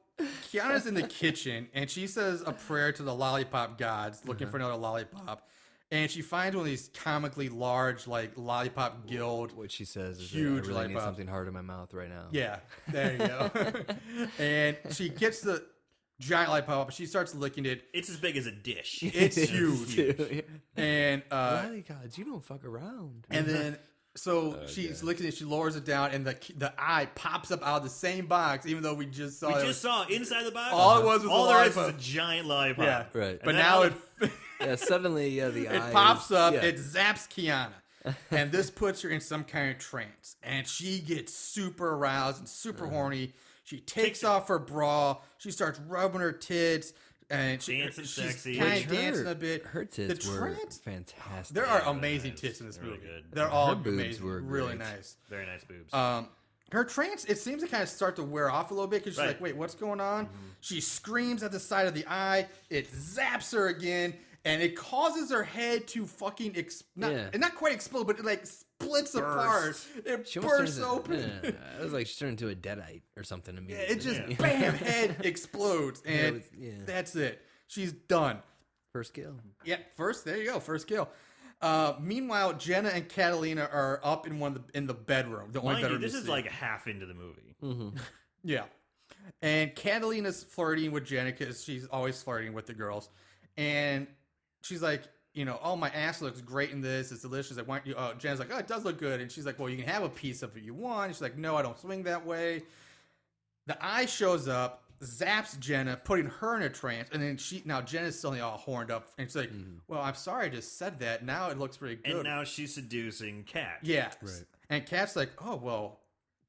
A: Kiana's in the kitchen and she says a prayer to the lollipop gods, looking for another lollipop. And she finds one of these comically large, like lollipop guild.
D: What she says is,
A: Huge
D: I really need
A: lollipop.
D: something hard in my mouth right now.
A: Yeah, there you go. And she gets the giant lollipop. She starts licking it.
C: It's as big as a dish.
A: It's huge. And
D: Lolly gods, you don't fuck around.
A: and then she's licking it. She lowers it down, and the eye pops up out of the same box, even though we just saw
C: We
A: it.
C: just saw inside the box.
A: All it was a
C: all there is
A: lollipop.
C: a giant lollipop.
A: Yeah,
D: Right.
A: But
C: And
A: now
C: then
D: Yeah, suddenly the eye
A: it pops up.
D: Yeah.
A: It zaps Kiana, and this puts her in some kind of trance, and she gets super aroused and super horny. She takes off her bra. She starts rubbing her tits, and
C: Dancing
A: she's
C: sexy.
A: kind
C: Which
A: of dancing a bit.
D: Her tits
A: the
D: were
A: trance.
D: fantastic.
A: There are
C: Yeah,
A: amazing
C: nice.
A: tits in this
C: They're really
A: movie.
C: good.
A: They're all
D: Her boobs
A: amazing,
D: were
A: really
D: great.
A: nice.
C: Very nice boobs.
A: Her trance, it seems to kind of start to wear off a little bit because she's
C: Right.
A: like, wait, what's going on? She screams at the side of the eye. It zaps her again, and it causes her head to fucking not quite explode, but it like splits apart. It
D: She almost
A: bursts
D: turns
A: open.
D: Yeah, it was like she turned into a deadite or something
A: Yeah,
D: immediately.
A: it just bam, head explodes, and that's it. She's done.
D: First kill.
A: Yeah, there you go, first kill. Meanwhile, Jenna and Catalina are up in in the bedroom. The only
C: Mind you,
A: bedroom
C: this
A: to
C: is
A: see.
C: like half into the movie.
A: Yeah. And Catalina's flirting with Jenna because she's always flirting with the girls. And she's like, oh, my ass looks great in this. It's delicious. I want you. Jenna's like, oh, it does look good. And she's like, well, you can have a piece of it you want. And she's like, no, I don't swing that way. The eye shows up, zaps Jenna, putting her in a trance. And then Jenna's suddenly all horned up. And she's like, well, I'm sorry I just said that. Now it looks pretty good.
C: And now she's seducing Kat.
A: Yeah.
D: Right.
A: And Kat's like, oh, well,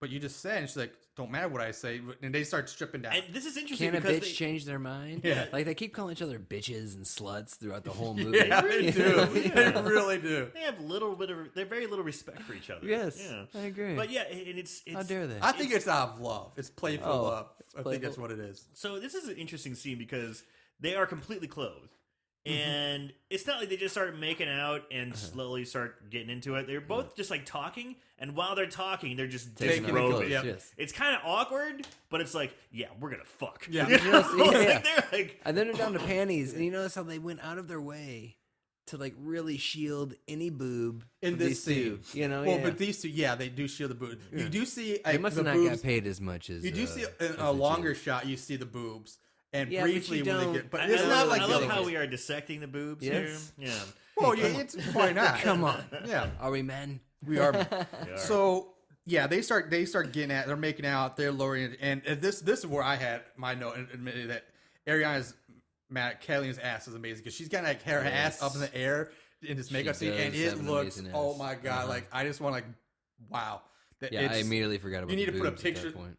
A: but you just said. And she's like, don't matter what I say. And they start stripping down.
C: And this is interesting
D: Can a
C: because
D: bitch change their mind?
A: Yeah.
D: Like they keep calling each other bitches and sluts throughout the whole movie.
A: Yeah, they do. They really do.
C: they have they have very little respect for each other.
D: Yes,
C: Yeah.
D: I agree.
C: But yeah, and it's
D: How dare they?
A: I think it's out of love. It's playful
D: Oh,
A: love. I think
D: playful.
A: that's what it is.
C: So this is an interesting scene because they are completely clothed.
A: Mm-hmm.
C: And it's not like they just start making out and slowly start getting into it. They're both just like talking, and while they're talking, they're just
D: Taking the
C: disrobing.
D: clothes,
A: Yep.
D: yes.
C: It's kind of awkward, but it's like, yeah, we're gonna fuck.
A: Yeah.
C: You know?
D: Yes, yeah.
C: Like, they're like,
D: And then they're down to panties, and you notice how they went out of their way to like really shield any boob
A: In
D: from
A: this
D: these
A: scene.
D: two.
A: Well, but these two, they do shield the boobs. You do see
D: They must
A: the
D: have not
A: boobs.
D: got paid as much as
A: You do see
D: as
A: a
D: the
A: longer
D: Jews.
A: shot. You see the boobs, and
D: Yeah, but
A: briefly
D: you
A: when they
D: don't-
A: get. But
C: I
A: it's
C: love,
A: not like
C: I
A: the
C: love
A: other
C: how
A: ones.
C: we are dissecting the boobs
D: Yes.
C: here. Yeah.
A: Well, yeah, it's why not?
D: Come on,
A: Yeah,
D: are we men?
A: we are.
C: They are.
A: So yeah, they start getting at. They're making out. They're lowering it, and this is where I had my note and admitted that Ariana's Catalina's ass is amazing because she's got like her ass up in the air in this makeup scene, and
D: does
A: it
D: have an
A: looks.
D: amazing
A: Oh
D: ass.
A: my god! Like I just want wow. That
D: Yeah, I immediately forgot about.
A: you need
D: the
A: to put a
D: boobs
A: picture.
D: At that point.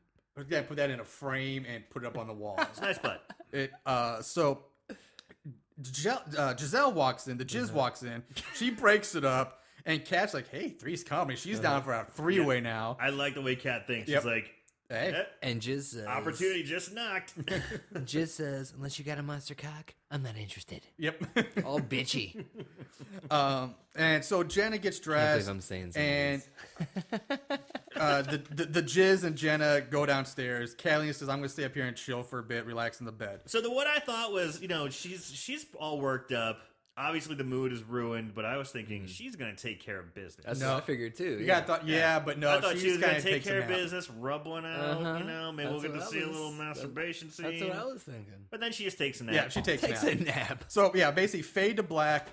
A: Yeah, put that in a frame and put it up on the wall.
C: It's a nice butt.
A: So Giselle walks in. The Jizz walks in. She breaks it up, and Kat's like, "Hey, three's comedy." She's down for a three-way now.
C: I like the way Kat thinks.
A: Yep.
C: She's like,
A: Hey,
D: And Jizz says,
C: opportunity just knocked.
D: Jizz says, unless you got a monster cock, I'm not interested.
A: yep.
D: All bitchy.
A: And so Jenna gets
D: I
A: dressed,
D: believe I'm saying some
A: and
D: of these.
A: the Jizz and Jenna go downstairs. Catalina says, "I'm going to stay up here and chill for a bit, relax in the bed."
C: So what I thought was, she's all worked up. obviously the mood is ruined, but I was thinking she's going to take care of business.
D: That's
A: No.
D: what I figured too.
A: You gotta thought, yeah, but no,
C: I thought she
A: she's
C: was going
A: kind
C: to
A: of
C: take care of business, rub one out,
D: Uh-huh.
C: you know, maybe we'll
D: That's
C: get to
D: what
C: see
D: I
C: a little
D: was-
C: masturbation scene.
D: That's what I was thinking.
C: But then she just takes a nap.
A: Yeah, she takes
D: Takes
A: a
D: a
A: nap.
D: nap.
A: So yeah, basically fade to black.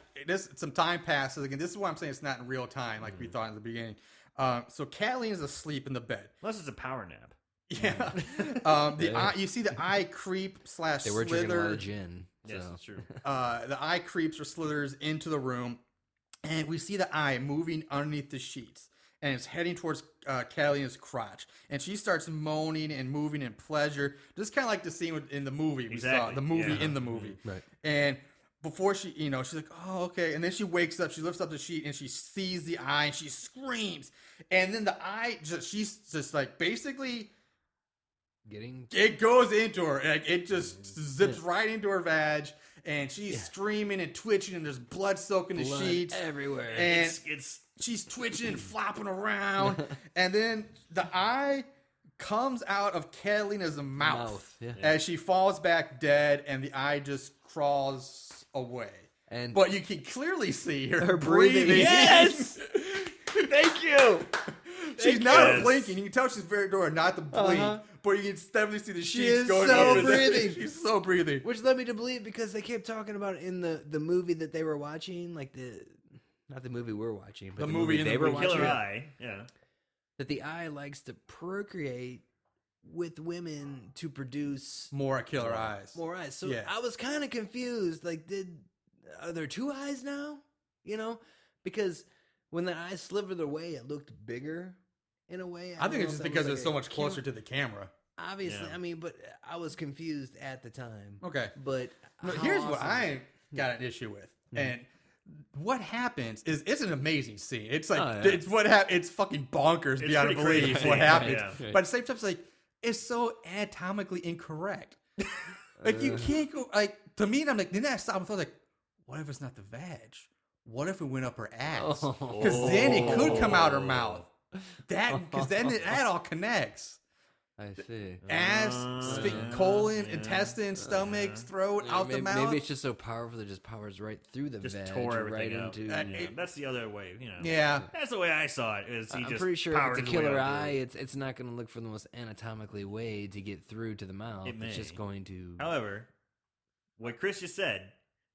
A: Some time passes. Again, this is why I'm saying it's not in real time, like we thought in the beginning. So Kathleen is asleep in the bed.
C: Unless it's a power nap.
A: Yeah. The eye, you see the eye creep slash
D: They were drinking a lot
A: slither.
D: of gin.
C: Yes,
D: so.
C: that's true.
A: The eye creeps or slithers into the room, and we see the eye moving underneath the sheets, and it's heading towards Catalina's crotch, and she starts moaning and moving in pleasure, just kind of like the scene in the movie we saw,
C: Exactly,
A: the movie
C: yeah.
A: in the movie,
D: Right.
A: And before she, she's like, oh, okay, and then she wakes up, she lifts up the sheet, and she sees the eye, and she screams, and then the eye she's just like basically.
D: Getting
A: It goes into her. Like, it just zips right into her vag, and she's screaming and twitching, and there's blood soaking the
D: blood
A: sheets,
D: everywhere.
A: and
C: It's
A: she's twitching and flopping around, and then the eye comes out of Catalina's mouth,
D: yeah.
A: as she falls back dead, and the eye just crawls away.
D: And
A: But you can clearly see her,
D: Her breathing.
C: Yes! Thank you!
A: She's not
C: Yes.
A: blinking. You can tell she's very doing not to blink, but you can definitely see the sheets
D: is
A: going
D: so
A: over there.
D: breathing.
A: She's so breathing.
D: which led me to believe because they kept talking about it in the movie that they were watching, like not the movie we're watching, but
A: The
D: the
A: movie in
D: they
A: the
D: were
A: movie.
D: watching.
C: Killer Eye. Yeah.
D: That the eye likes to procreate with women to produce
A: More killer eyes.
D: more eyes. So
A: Yeah.
D: I was kind of confused. Like, are there two eyes now? Because when the eyes slivered away, it looked bigger in a way.
A: I
D: don't
A: think
D: know
A: it's
D: if
A: just
D: that
A: because
D: was
A: it's
D: like
A: so
D: a
A: much closer
D: camera-
A: to the camera.
D: Obviously,
C: Yeah.
D: I mean, but I was confused at the time.
A: Okay.
D: But
A: No,
D: how
A: here's what
D: awesome
A: I got an issue with. And what happens is it's an amazing scene. It's like
D: Oh, yeah.
A: it's fucking bonkers
C: It's
A: beyond
C: pretty
A: belief
C: crazy.
A: what happens.
C: Yeah.
A: But at the same time, it's like it's so anatomically incorrect. Like you can't go like to me. And I'm like, then I stopped and thought like, what if it's not the vag? What if it went up her ass? Because then it could come out her mouth. Because then that all connects.
D: I see.
A: Ass, colon, intestine, stomach, throat, out the mouth.
D: Maybe it's just so powerful that it just powers right through the
C: Just
D: vag,
C: tore everything
D: right
C: out.
D: into.
C: Yeah, that's the other way,
A: Yeah.
C: That's the way I saw it. Is he
D: I'm
C: just
D: pretty sure if
C: powered
D: it's a
C: his way
D: killer
C: out
D: eye,
C: through.
D: it's not going to look for the most anatomically way to get through to the mouth.
C: It
D: It's just
C: may.
D: going to.
C: However, what Chris just said,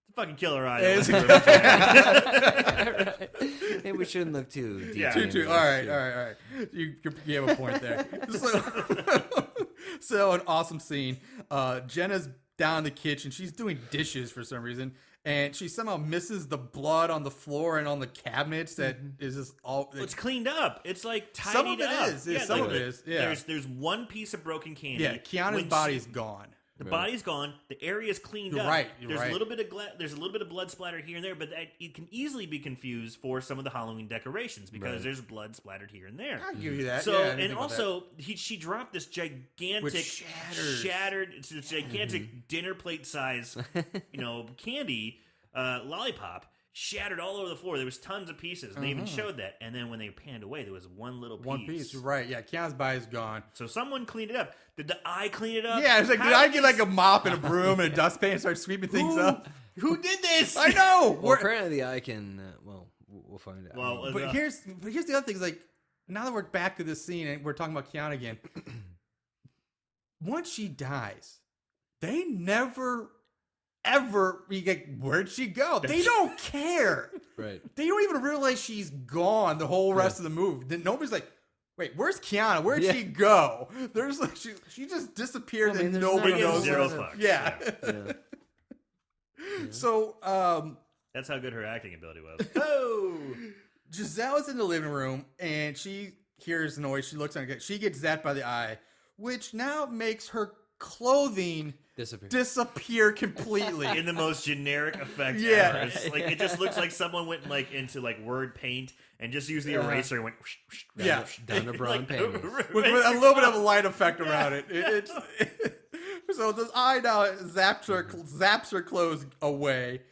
C: it's a fucking killer eye.
A: It's-
D: Maybe we shouldn't look too deep.
C: Yeah.
D: into
A: Too.
D: this,
A: All right.
D: yeah.
A: You have a point there. So an awesome scene. Jenna's down in the kitchen. She's doing dishes for some reason, and she somehow misses the blood on the floor and on the cabinets. That is just all.
C: Well, it's cleaned up. It's like tidied
A: Some of it
C: up.
A: is. Yeah, some of it is. Yeah.
C: There's one piece of broken candy.
A: Yeah, Keanu's
C: When
A: body's gone.
C: The body's gone. The area's cleaned
A: You're
C: up.
A: right, you're
C: There's
A: right.
C: a little bit of there's a little bit of blood splatter here and there, but it can easily be confused for some of the Halloween decorations because
D: Right.
C: there's blood splattered here and there.
A: I'll give you that.
C: So
A: Yeah, I didn't
C: and
A: think about that.
C: also she dropped this gigantic
A: Which shatters.
C: shattered it's this gigantic dinner plate size candy lollipop shattered all over the floor. There was tons of pieces. And they even showed that. And then when they panned away, there was one little piece.
A: one piece. You're right. Yeah, Keanu's body's gone.
C: So someone cleaned it up. Did the eye clean it up?
A: Yeah, it's like,
C: How
A: did I
C: did
A: get
C: this-
A: like a mop and a broom and a dustpan and start sweeping things up?
C: Who did this?
A: I know.
D: Well,
A: We're-
D: apparently the eye can. We'll find out.
C: Well,
A: But here's the other thing is like now that we're back to this scene and we're talking about Keanu again. Once she dies, they never ever where'd she go? They don't care.
D: right.
A: They don't even realize she's gone the whole rest of the movie. Then nobody's like, wait, where's Keanu? Where'd
D: Yeah.
A: she go? There's like she just disappeared
D: Well, I mean,
A: and
D: there's
A: nobody
D: not-
A: knows.
C: Zero
A: where-
C: fucks.
A: Yeah.
D: Yeah.
A: So
C: That's how good her acting ability was.
A: oh, Giselle's in the living room and she hears noise. She looks on it. She gets zapped by the eye, which now makes her clothing disappear completely.
C: In the most generic effect
A: Yeah.
C: ever. It's like it just looks like someone went into word paint and just used the eraser and went
A: Yeah.
D: Down to brown panties.
A: with a little bit of a light effect around it. So this eye now zaps her clothes away.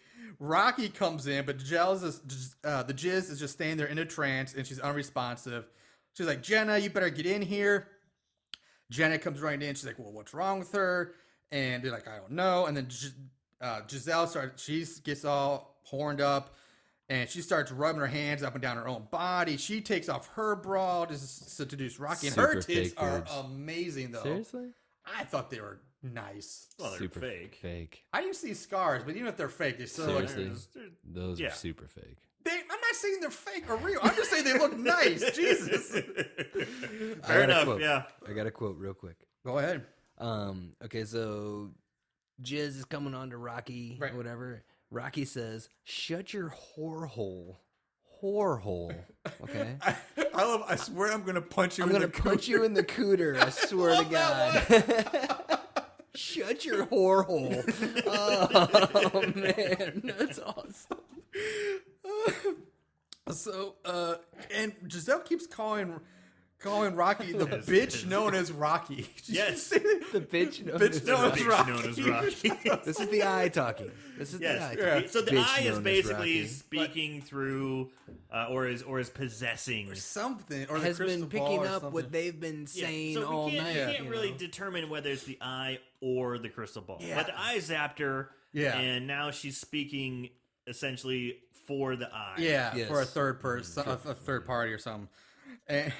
A: Rocky comes in, but the Jizz is just staying there in a trance, and she's unresponsive. She's like, Jenna, you better get in here. Jenna comes right in. She's like, well, what's wrong with her? And they're like, I don't know. And then Giselle gets all horned up, and she starts rubbing her hands up and down her own body. She takes off her bra to seduce Rocky, and her
D: Super
A: tits
D: fake
A: are
D: boobs.
A: amazing, though.
D: Seriously?
A: I thought they were nice.
C: Well, they're
D: Super
C: fake.
D: Fake.
A: I didn't see scars, but even if they're fake, they still look.
D: Seriously? Those
C: Yeah.
D: are super fake.
A: I'm not saying they're fake or real. I'm just saying they look nice. Jesus.
C: Fair enough. Yeah.
D: I got a quote real quick.
A: Go ahead.
D: Okay, so Jizz is coming on to Rocky
A: Right.
D: or whatever. Rocky says, "Shut your whore hole." Whore hole. Okay?
A: I swear I'm gonna punch you.
D: I'm
A: in
D: gonna
A: the
D: punch you in the cooter, I swear to
A: love that
D: God. Shut your whore hole. Oh man, that's awesome.
A: So, and Giselle keeps calling Rocky the bitch known as Rocky.
C: Yes.
D: The bitch known
A: Bitch
D: as
A: known as
C: Bitch
A: Rocky.
C: known as Rocky.
D: This is the eye talking. This is the eye
C: Yes.
D: talking.
C: So the
D: Bitch
C: eye is
D: known as
C: basically
D: Rocky.
C: speaking through, or is possessing.
A: Something or the
D: Has been
A: crystal ball
D: picking
A: or
D: up
A: what
D: what they've been
C: Yeah,
D: saying
C: so
D: all
C: we can't,
D: night.
C: you can't
D: you
C: really
D: know?
C: determine whether it's the eye or the crystal ball.
A: Yeah.
C: But the eye zapped her,
A: Yeah.
C: and now she's speaking essentially for the eye.
A: Yeah,
D: Yes.
A: for a third person, a third party or something. And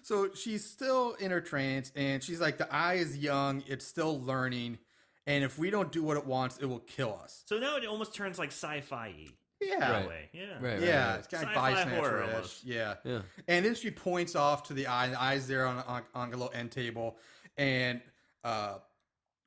A: so she's still in her trance, and she's like, the eye is young, it's still learning, and if we don't do what it wants, it will kill us.
C: So now it almost turns like sci-fi-y.
A: Yeah.
D: Right.
C: Way. Yeah.
D: Right.
A: Yeah, it's kind of
C: Sci-fi
A: body
C: horror
A: snatcher-ish.
C: almost.
A: Yeah.
D: Yeah.
A: And then she points off to the eye, and the eye's there on a little end table, and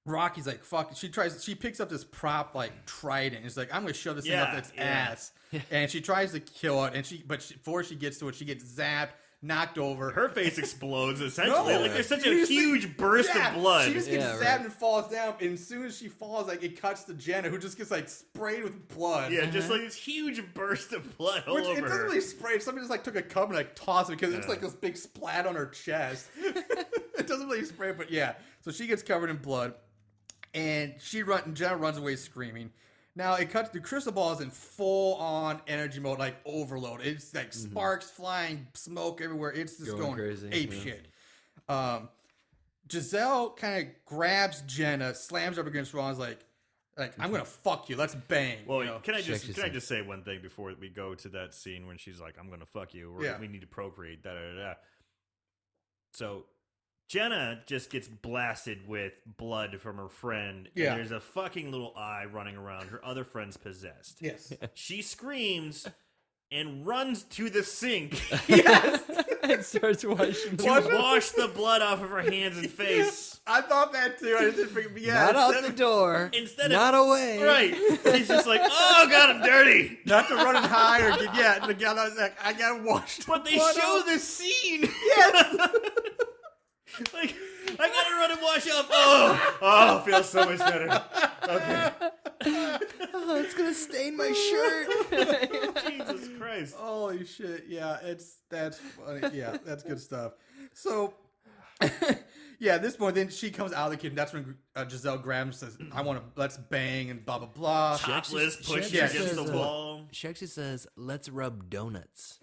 A: Rocky's like, fuck. She picks up this prop like trident. It's like, I'm gonna shove this thing up
C: Yeah,
A: its
C: yeah.
A: ass. And she tries to kill it, and before she gets to it, she gets zapped, knocked over.
C: Her face explodes essentially.
A: No.
C: Like there's such
A: You
C: a
A: just think-
C: huge burst
A: Yeah,
C: of blood.
A: She just gets
D: Yeah,
A: zapped
D: right.
A: and falls down. And as soon as she falls, like it cuts to Jenna, who just gets like sprayed with blood.
C: Yeah, just like this huge burst of blood all
A: Which it
C: over
A: doesn't
C: her.
A: really spray. Somebody just like took a cup and like tossed it because it's
C: Yeah.
A: like this big splat on her chest. It doesn't really spray, but yeah. So she gets covered in blood, and Jenna runs away screaming. Now it cuts. The crystal ball is in full on energy mode, like overload. It's like sparks flying, smoke everywhere. It's just
D: Going
A: going
D: crazy,
A: ape
D: yeah.
A: shit. Giselle kind of grabs Jenna, slams her up against Ron's like I'm gonna fuck you. Let's bang.
C: Well,
A: you know?
C: can I
D: Check
C: just
D: yourself.
C: say one thing before we go to that scene when she's like, "I'm gonna fuck you.
A: Yeah.
C: We need to procreate." Da da da. So Jenna just gets blasted with blood from her friend.
A: Yeah.
C: And there's a fucking little eye running around. Her other friend's possessed.
A: Yes.
C: She screams and runs to the sink
D: And starts washing
C: to wash the blood off of her hands and face.
A: I thought that too. I just didn't figure. Yeah,
D: Not out
A: instead
D: the
A: of-
D: door.
C: Instead
D: not
C: of
D: away.
C: right, he's just like, "Oh God, I'm dirty."
A: Not to run it high or get the guy was like, I gotta wash.
C: But they
A: blood
C: show
A: off.
C: the scene.
A: Yes.
C: Like, I gotta run and wash off. Oh, it feels so much better. Okay.
D: Oh, it's gonna stain my shirt.
C: Jesus Christ.
A: Holy shit! Yeah, that's funny. Yeah, that's good stuff. So, yeah, at this point, then she comes out of the kitchen. That's when Giselle grabs and says, "I want to let's bang and blah blah blah."
C: Topless, pushed
A: Yeah,
C: against
A: says,
C: the wall.
D: She actually says, "Let's rub donuts."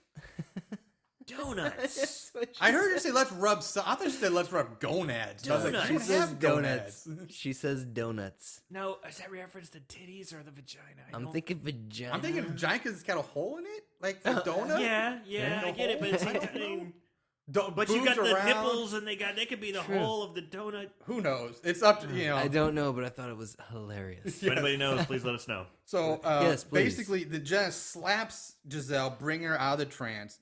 C: Donuts.
A: I heard her say, "Let's rub." I thought she said, "Let's rub gonads." I was like,
C: Donuts.
A: "You
D: She
A: don't
D: says
A: have
D: donuts.
A: gonads."
D: She says donuts.
C: No, is that reference to titties or the vagina?
D: I'm thinking vagina.
A: I'm thinking vagina because it's got a hole in it, like the donut.
C: Yeah, I get it, but it's like, I mean, but
A: But
C: you got the nipples, and they could be the
D: True.
C: whole of the donut.
A: Who knows? It's up to you know.
D: I don't know, but I thought it was hilarious.
C: If anybody knows, please let us know.
A: So
D: Yes, please.
A: basically, the Jenna slaps Giselle, bring her out of the trance,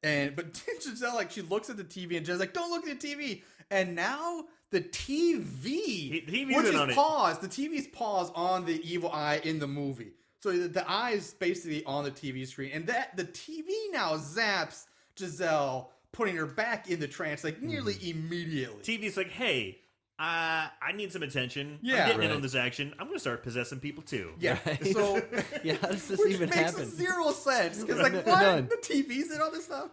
A: but Giselle she looks at the TV and Jenna's like, "Don't look at the TV." And now the TV,
C: TV's
A: which
C: in
A: is
C: on it.
A: paused, the TV's paused on the evil eye in the movie. So the eye is basically on the TV screen, and that the TV now zaps Giselle, putting her back in the trance nearly immediately.
C: TV's like, hey, I need some attention.
A: Yeah.
C: I'm getting in
D: Right.
C: on this action. I'm going to start possessing people too.
A: Yeah.
D: Right.
A: So.
D: Yeah, how does this
A: Which
D: even
A: makes
D: happen?
A: zero sense because what
D: None.
A: the TV's and all this stuff.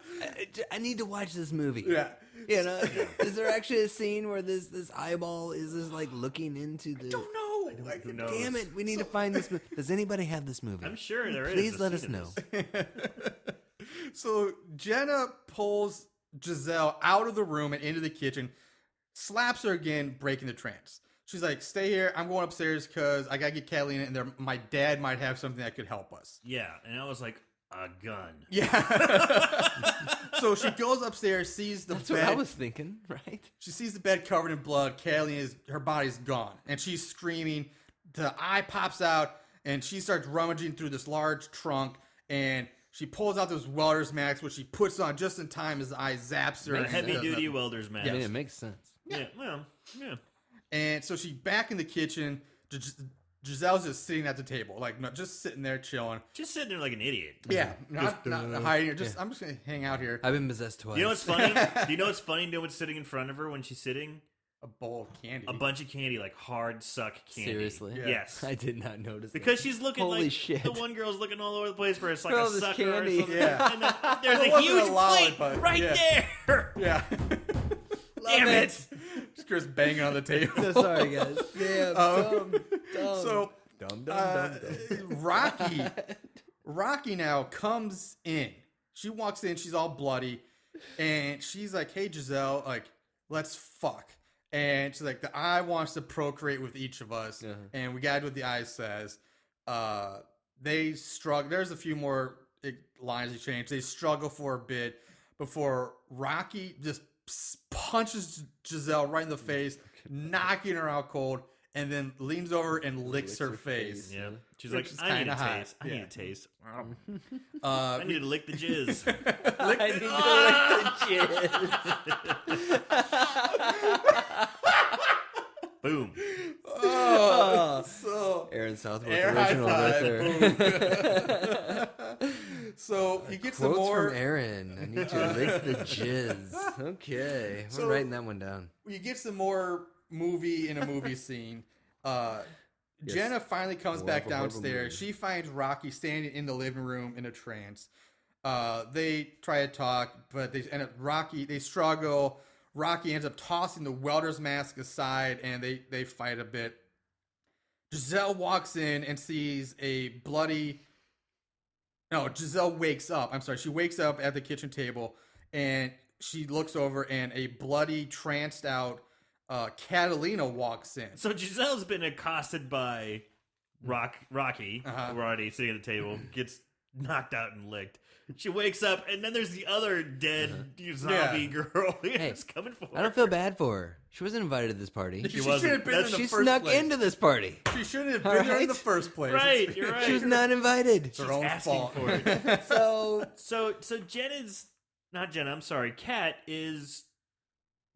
D: I need to watch this movie.
A: Yeah,
D: You know, is there actually a scene where this eyeball is just looking into the?
A: don't know. Like,
C: Who knows?
D: Damn it, we need to find this movie. Does anybody have this movie?
C: I'm sure there is.
D: Please
C: a
D: let us
C: scene in
D: know.
C: this.
A: So Jenna pulls Giselle out of the room and into the kitchen, slaps her again, breaking the trance. she's like, stay here. I'm going upstairs because I gotta get Catalina in there. My dad might have something that could help us.
C: Yeah, and I was like, a gun.
A: Yeah. So she goes upstairs, sees the
D: That's
A: bed.
D: what I was thinking, right?
A: She sees the bed covered in blood. Her body's gone, and she's screaming. The eye pops out, and she starts rummaging through this large trunk, and she pulls out this welder's mask, which she puts on just in time as the eye zaps her.
C: A
A: and
C: heavy
A: does
C: duty
A: nothing.
C: welder's mask.
D: I mean, it makes sense.
C: Yeah, well, yeah.
A: And so she's back in the kitchen. Giselle's just sitting at the table, like not just sitting there chilling.
C: Just sitting there like an idiot.
A: Yeah, not hiding. I'm just gonna hang out here.
D: I've been possessed twice.
C: You know what's funny? Do you know what's funny? You know what's sitting in front of her when she's sitting?
A: A bowl of candy.
C: A bunch of candy, like hard suck candy.
D: Seriously?
A: Yeah.
C: Yes.
D: I did not notice
C: Because she's looking
D: Holy
C: like
D: shit.
C: the one girl's looking all over the place for it's like
D: All
C: a
D: this
C: sucker
D: candy.
C: or something.
A: Yeah.
C: And then there's
A: It
C: a
A: wasn't a
C: huge
A: lollipop,
C: plate right
A: yeah.
C: there.
A: Yeah.
C: Damn it.
A: Just Chris banging on the table.
D: So sorry, guys. Damn, dumb.
A: So
D: Dumb, dumb.
A: Rocky now comes in. She walks in. She's all bloody, and she's like, "Hey, Giselle, like, let's fuck." And she's like, "The eye wants to procreate with each of us, and we gotta do what the eye says." They struggle. There's a few more lines they change. They struggle for a bit before Rocky just punches Giselle right in the face, knocking her out cold. And then leans over and licks her face.
C: Yeah. She's
A: Which
C: like,
A: is
C: I need
A: kinda
C: a
A: hot.
C: taste. I
A: Yeah.
C: need a taste. I need to lick the jizz. Boom.
A: Oh, so
D: Aaron Southworth
A: air high
D: original right
A: five.
D: there.
A: So you get some
D: Quotes
A: more.
D: from Aaron. I need to lick the jizz. Okay, I'm
A: So-
D: writing that one down.
A: You get some more movie in a movie scene. Jenna finally comes
D: More
A: back
D: of a horrible
A: downstairs.
D: movie.
A: She finds Rocky standing in the living room in a trance. They try to talk, but they end up they struggle. Rocky ends up tossing the welder's mask aside, and they fight a bit. Giselle walks in and sees a bloody. No, Giselle wakes up. I'm sorry. She wakes up at the kitchen table, and she looks over, and a bloody, tranced out Catalina walks in.
C: So Giselle's been accosted by Rocky.
A: Uh-huh.
C: We're already sitting at the table. Gets knocked out and licked. She wakes up, and then there's the other dead zombie girl who's coming for her.
D: I don't feel bad for her. She wasn't invited to this party.
A: She
C: wasn't.
A: should have been in
C: That's-
A: the
D: She
A: first
D: snuck
A: place.
D: into this party.
A: She shouldn't have
D: All
A: been there in
D: right.
A: the first place.
C: Right, you're right.
D: She was not invited.
A: It's her own
C: asking
A: fault.
C: for it.
D: So
C: So Jenna, I'm sorry, Kat is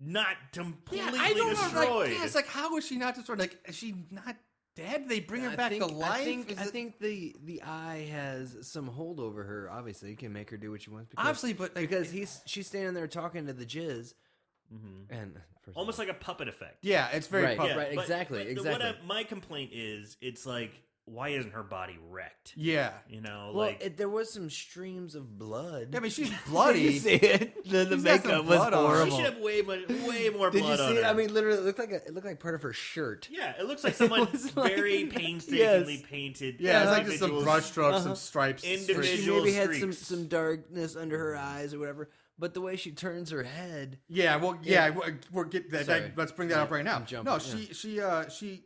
C: not completely
A: I don't know.
C: destroyed.
A: Like, it's like, how is she not destroyed? Like, is she not dead? They bring her back to life.
D: I think the eye has some hold over her. Obviously, he can make her do what she wants.
A: Obviously, but like,
D: because she's standing there talking to the jizz, and
C: Almost like a puppet effect.
A: yeah, it's very
D: Right.
A: public.
C: Yeah,
D: exactly.
C: My complaint is, it's like, why isn't her body wrecked?
A: Yeah.
C: You know,
D: Well,
C: like
D: there was some streams of blood.
A: I mean, she's
D: Did you
A: bloody.
D: see it? The
A: She's got some
D: makeup was
A: blood on her.
C: she
D: horrible.
C: should have way more
D: Did you
C: blood on
D: see
C: her.
D: it? I mean, literally, it looked like part of her shirt.
C: yeah, it looks like someone
D: was like-
C: very painstakingly
D: Yes.
C: painted.
A: Yeah, it's like just some
C: individuals-
A: brush strokes, some stripes.
C: Individual-
D: She
C: Visual
D: maybe had
C: streaks.
D: some darkness under her eyes or whatever. But the way she turns her head,
A: Yeah, well, we'll get that.
D: Sorry.
A: Let's bring that up right now.
D: I'm jumping,
A: No, she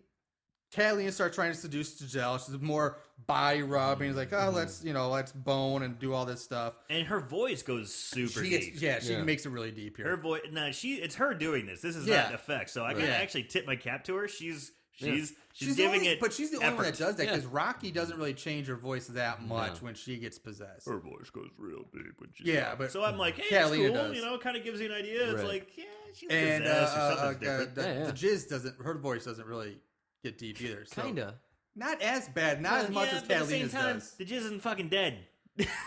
A: Catalina starts trying to seduce Giselle. She's more body rubbing. It's like, oh, let's bone and do all this stuff.
C: And her voice goes super
A: She
C: deep.
A: gets, she
D: Yeah.
A: makes it really deep here.
C: Her voice. No, it's her doing this. This is
A: Yeah.
C: not an effect. So I gotta
A: Yeah.
C: actually tip my cap to her. She's
A: She's
C: giving
A: the only,
C: it.
A: but she's the only one that
C: effort.
A: does that because Rocky doesn't really change her voice that much when she gets possessed.
C: Her voice goes real deep when she's
A: Yeah, but
C: so I'm like, hey,
A: Catalina
C: it's cool.
A: does.
C: You know, it kind of gives you an idea. It's
D: Right.
C: like, yeah, she's
A: and
C: possessed or something different.
A: the jizz doesn't. Her voice doesn't really get deep either. So
D: kinda.
A: not as bad, not as much
C: yeah,
A: as
C: but at the same
A: Catalina's
C: time,
A: does.
C: the jizz isn't fucking dead.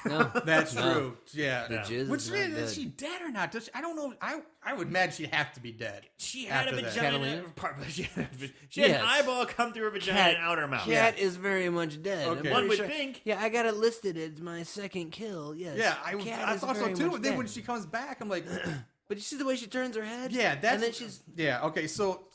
D: No,
A: That's
D: No.
A: true. Yeah.
D: The jizz
A: Which
D: is not
A: is
D: dead.
A: she dead or not? Does she, I don't know. I would imagine she'd have to be dead.
C: She had a
A: After that.
C: vagina.
D: Catalina?
C: She had an
D: Yes.
C: eyeball come through her vagina
D: Cat-
C: and out her mouth.
D: Cat is very much dead. I'm
A: Okay.
D: pretty
C: One would
D: sure-
C: think.
D: Yeah, I got it listed as my second kill. Yes.
A: Yeah,
D: Cat
A: I
D: is
A: thought so
D: very
A: too.
D: much
A: But then
D: dead.
A: when she comes back, I'm like,
D: But you see the way she turns her head?
A: yeah, that's
D: and then she's
A: yeah. Okay, so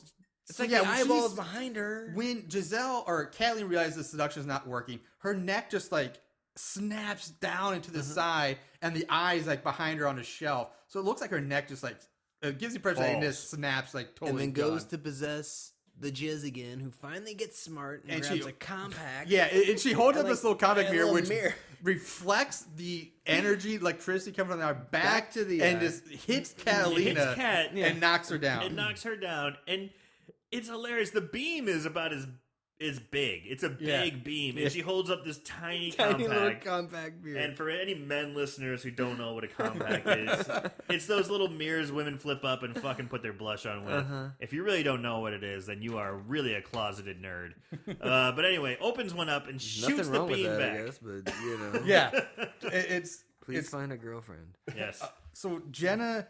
D: it's like
A: yeah,
D: the
A: when
D: eyeballs
A: she's-
D: behind her.
A: When Giselle or Catalina realizes the seduction is not working, her neck just like snaps down into the side, and the eyes like behind her on a shelf. So it looks like her neck just like it gives the impression that it
C: Falls.
A: just snaps like totally.
D: and then goes
A: gone.
D: to possess the jizz again, who finally gets smart and,
A: And
D: grabs
A: she-
D: a compact.
A: Yeah, and she holds up
D: And,
A: this little compact
D: a
A: mirror,
D: little
A: which
D: mirror.
A: reflects the energy, electricity coming from our back
D: to the
A: and
D: eye.
A: just hits Catalina
C: Kat,
A: and knocks her down.
C: It knocks her down, and it's hilarious. The beam is about as big. It's a
A: Yeah.
C: big beam,
A: Yeah.
C: and she holds up this tiny
D: Tiny little
C: compact.
D: compact mirror.
C: And for any men listeners who don't know what a compact is, it's those little mirrors women flip up and fucking put their blush on with. If you really don't know what it is, then you are really a closeted nerd. But anyway, opens one up and shoots
D: Nothing
C: the
D: wrong with
C: beam
D: that,
C: back.
D: I guess, but you know.
A: Yeah, it's
D: Please
A: it's
D: find a girlfriend.
C: Yes.
A: so Jenna.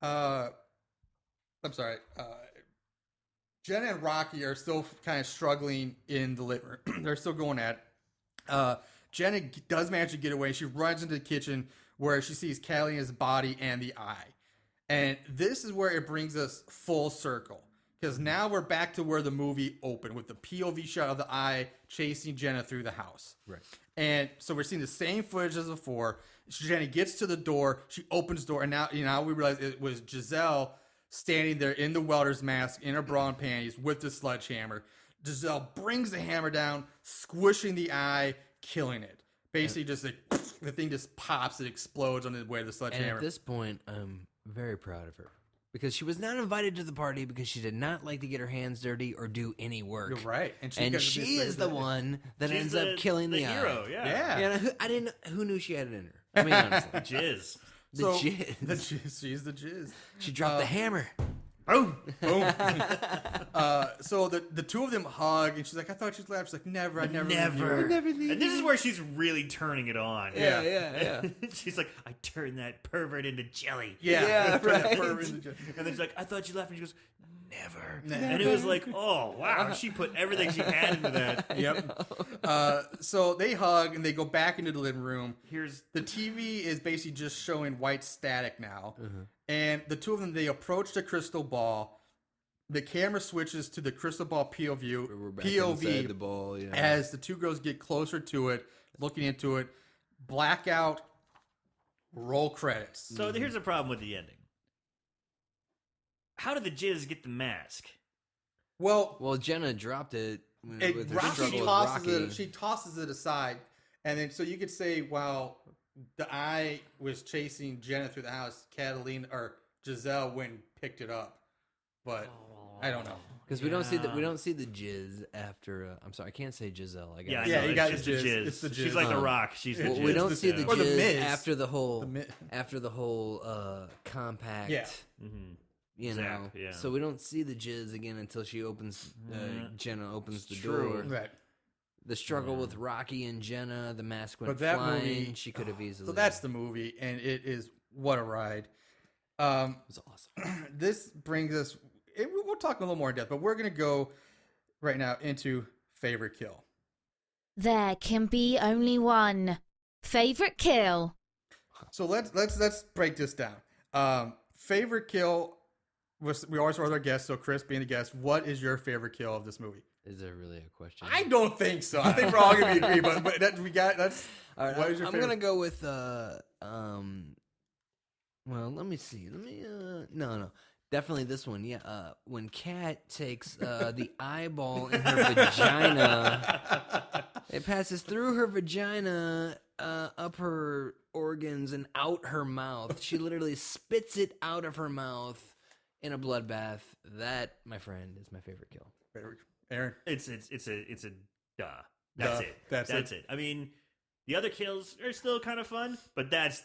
A: I'm sorry. Jenna and Rocky are still kind of struggling in the living room. They're still going at it. Jenna does manage to get away. She runs into the kitchen where she sees Catalina's body and the eye. And this is where it brings us full circle. Because now we're back to where the movie opened with the POV shot of the eye chasing Jenna through the house.
D: Right.
A: And so we're seeing the same footage as before. Jenna gets to the door. She opens the door. And now we realize it was Giselle standing there in the welder's mask, in her bra and panties, with the sledgehammer. Giselle brings the hammer down, squishing the eye, killing it. Basically, just like, the thing just pops, it explodes on the way to the
D: And
A: sledgehammer.
D: at this point, I'm very proud of her. Because she was not invited to the party because she did not like to get her hands dirty or do any work.
A: You're right. And
D: And she is the one that
C: She's
D: ends
C: the
D: up killing the
C: hero,
D: eye.
C: yeah.
A: Yeah.
D: Yeah, I didn't. Who knew she had it in her? I mean, honestly,
C: Jizz.
D: the
A: So,
D: jizz.
A: the jizz. She's the jizz.
D: She dropped the hammer.
A: Boom. Boom. So the two of them hug, and she's like, I thought you'd laugh. She's like, never. I'd never. leave you."
C: Never. And this is where she's really turning it on.
A: Yeah.
D: yeah.
C: She's like, I turned that pervert into jelly.
A: Yeah.
D: Yeah,
A: Turn that
D: right.
A: pervert into jizz.
C: And then she's like, I thought you left. And she goes, never.
A: Never.
C: And it was like, oh, wow. She put everything she had into that.
A: Yep. So they hug, and they go back into the living room.
C: Here's
A: The TV is basically just showing white static now.
D: Mm-hmm.
A: And the two of them, they approach the crystal ball. The camera switches to the crystal ball POV,
D: We're back inside the ball. Yeah.
A: as the two girls get closer to it, looking into it. Blackout, roll credits.
C: So here's the problem with the ending. How did the jizz get the mask?
A: Well,
D: Well, Jenna dropped it with her
A: Rocky
D: struggle with
A: tosses
D: Rocky.
A: it. She tosses it aside, and then so you could say, while the eye was chasing Jenna through the house, Catalina or Giselle went and picked it up. But I don't know.
D: Because we don't see the jizz after. I'm sorry, I can't say Giselle. I
C: Yeah,
D: guess.
A: Yeah,
C: I know,
A: you
C: it's
A: got
C: just
A: the
C: the
A: jizz.
C: jizz.
A: It's the
C: She's
A: jizz.
C: like the Rock. She's the
A: Yeah.
C: jizz.
D: We don't see the
A: Or the
D: jizz
A: Miz.
D: after the whole
A: The
D: compact.
A: Yeah.
C: Mhm.
D: You
C: Zap,
D: know,
C: yeah.
D: so we don't see the jizz again until she opens. Jenna opens the
C: True.
D: door.
A: Right.
D: The struggle with Rocky and Jenna, the mask went
A: But that
D: flying.
A: movie,
D: She could have easily.
A: So that's the movie, and it is what a ride.
D: it was awesome.
A: This brings us. We'll talk a little more in depth, but we're gonna go right now into favorite kill.
B: There can be only one. Favorite kill.
A: So let's break this down. Favorite kill. We always start with our guests. So Chris, being the guest, what is your favorite kill of this movie?
D: Is there really a question?
A: I don't think so. I think we're all gonna agree, but that's.
D: All right,
A: what is your
D: I'm
A: favorite?
D: gonna go with well, let me see. No. Definitely this one. Yeah. When Kat takes the eyeball in her vagina, it passes through her vagina, up her organs and out her mouth. She literally spits it out of her mouth in a bloodbath. That, my friend, is my favorite kill.
A: Favorite. Aaron.
C: It's a duh. That's
A: Duh.
C: it.
A: That's
C: it. I mean, the other kills are still kind of fun, but that's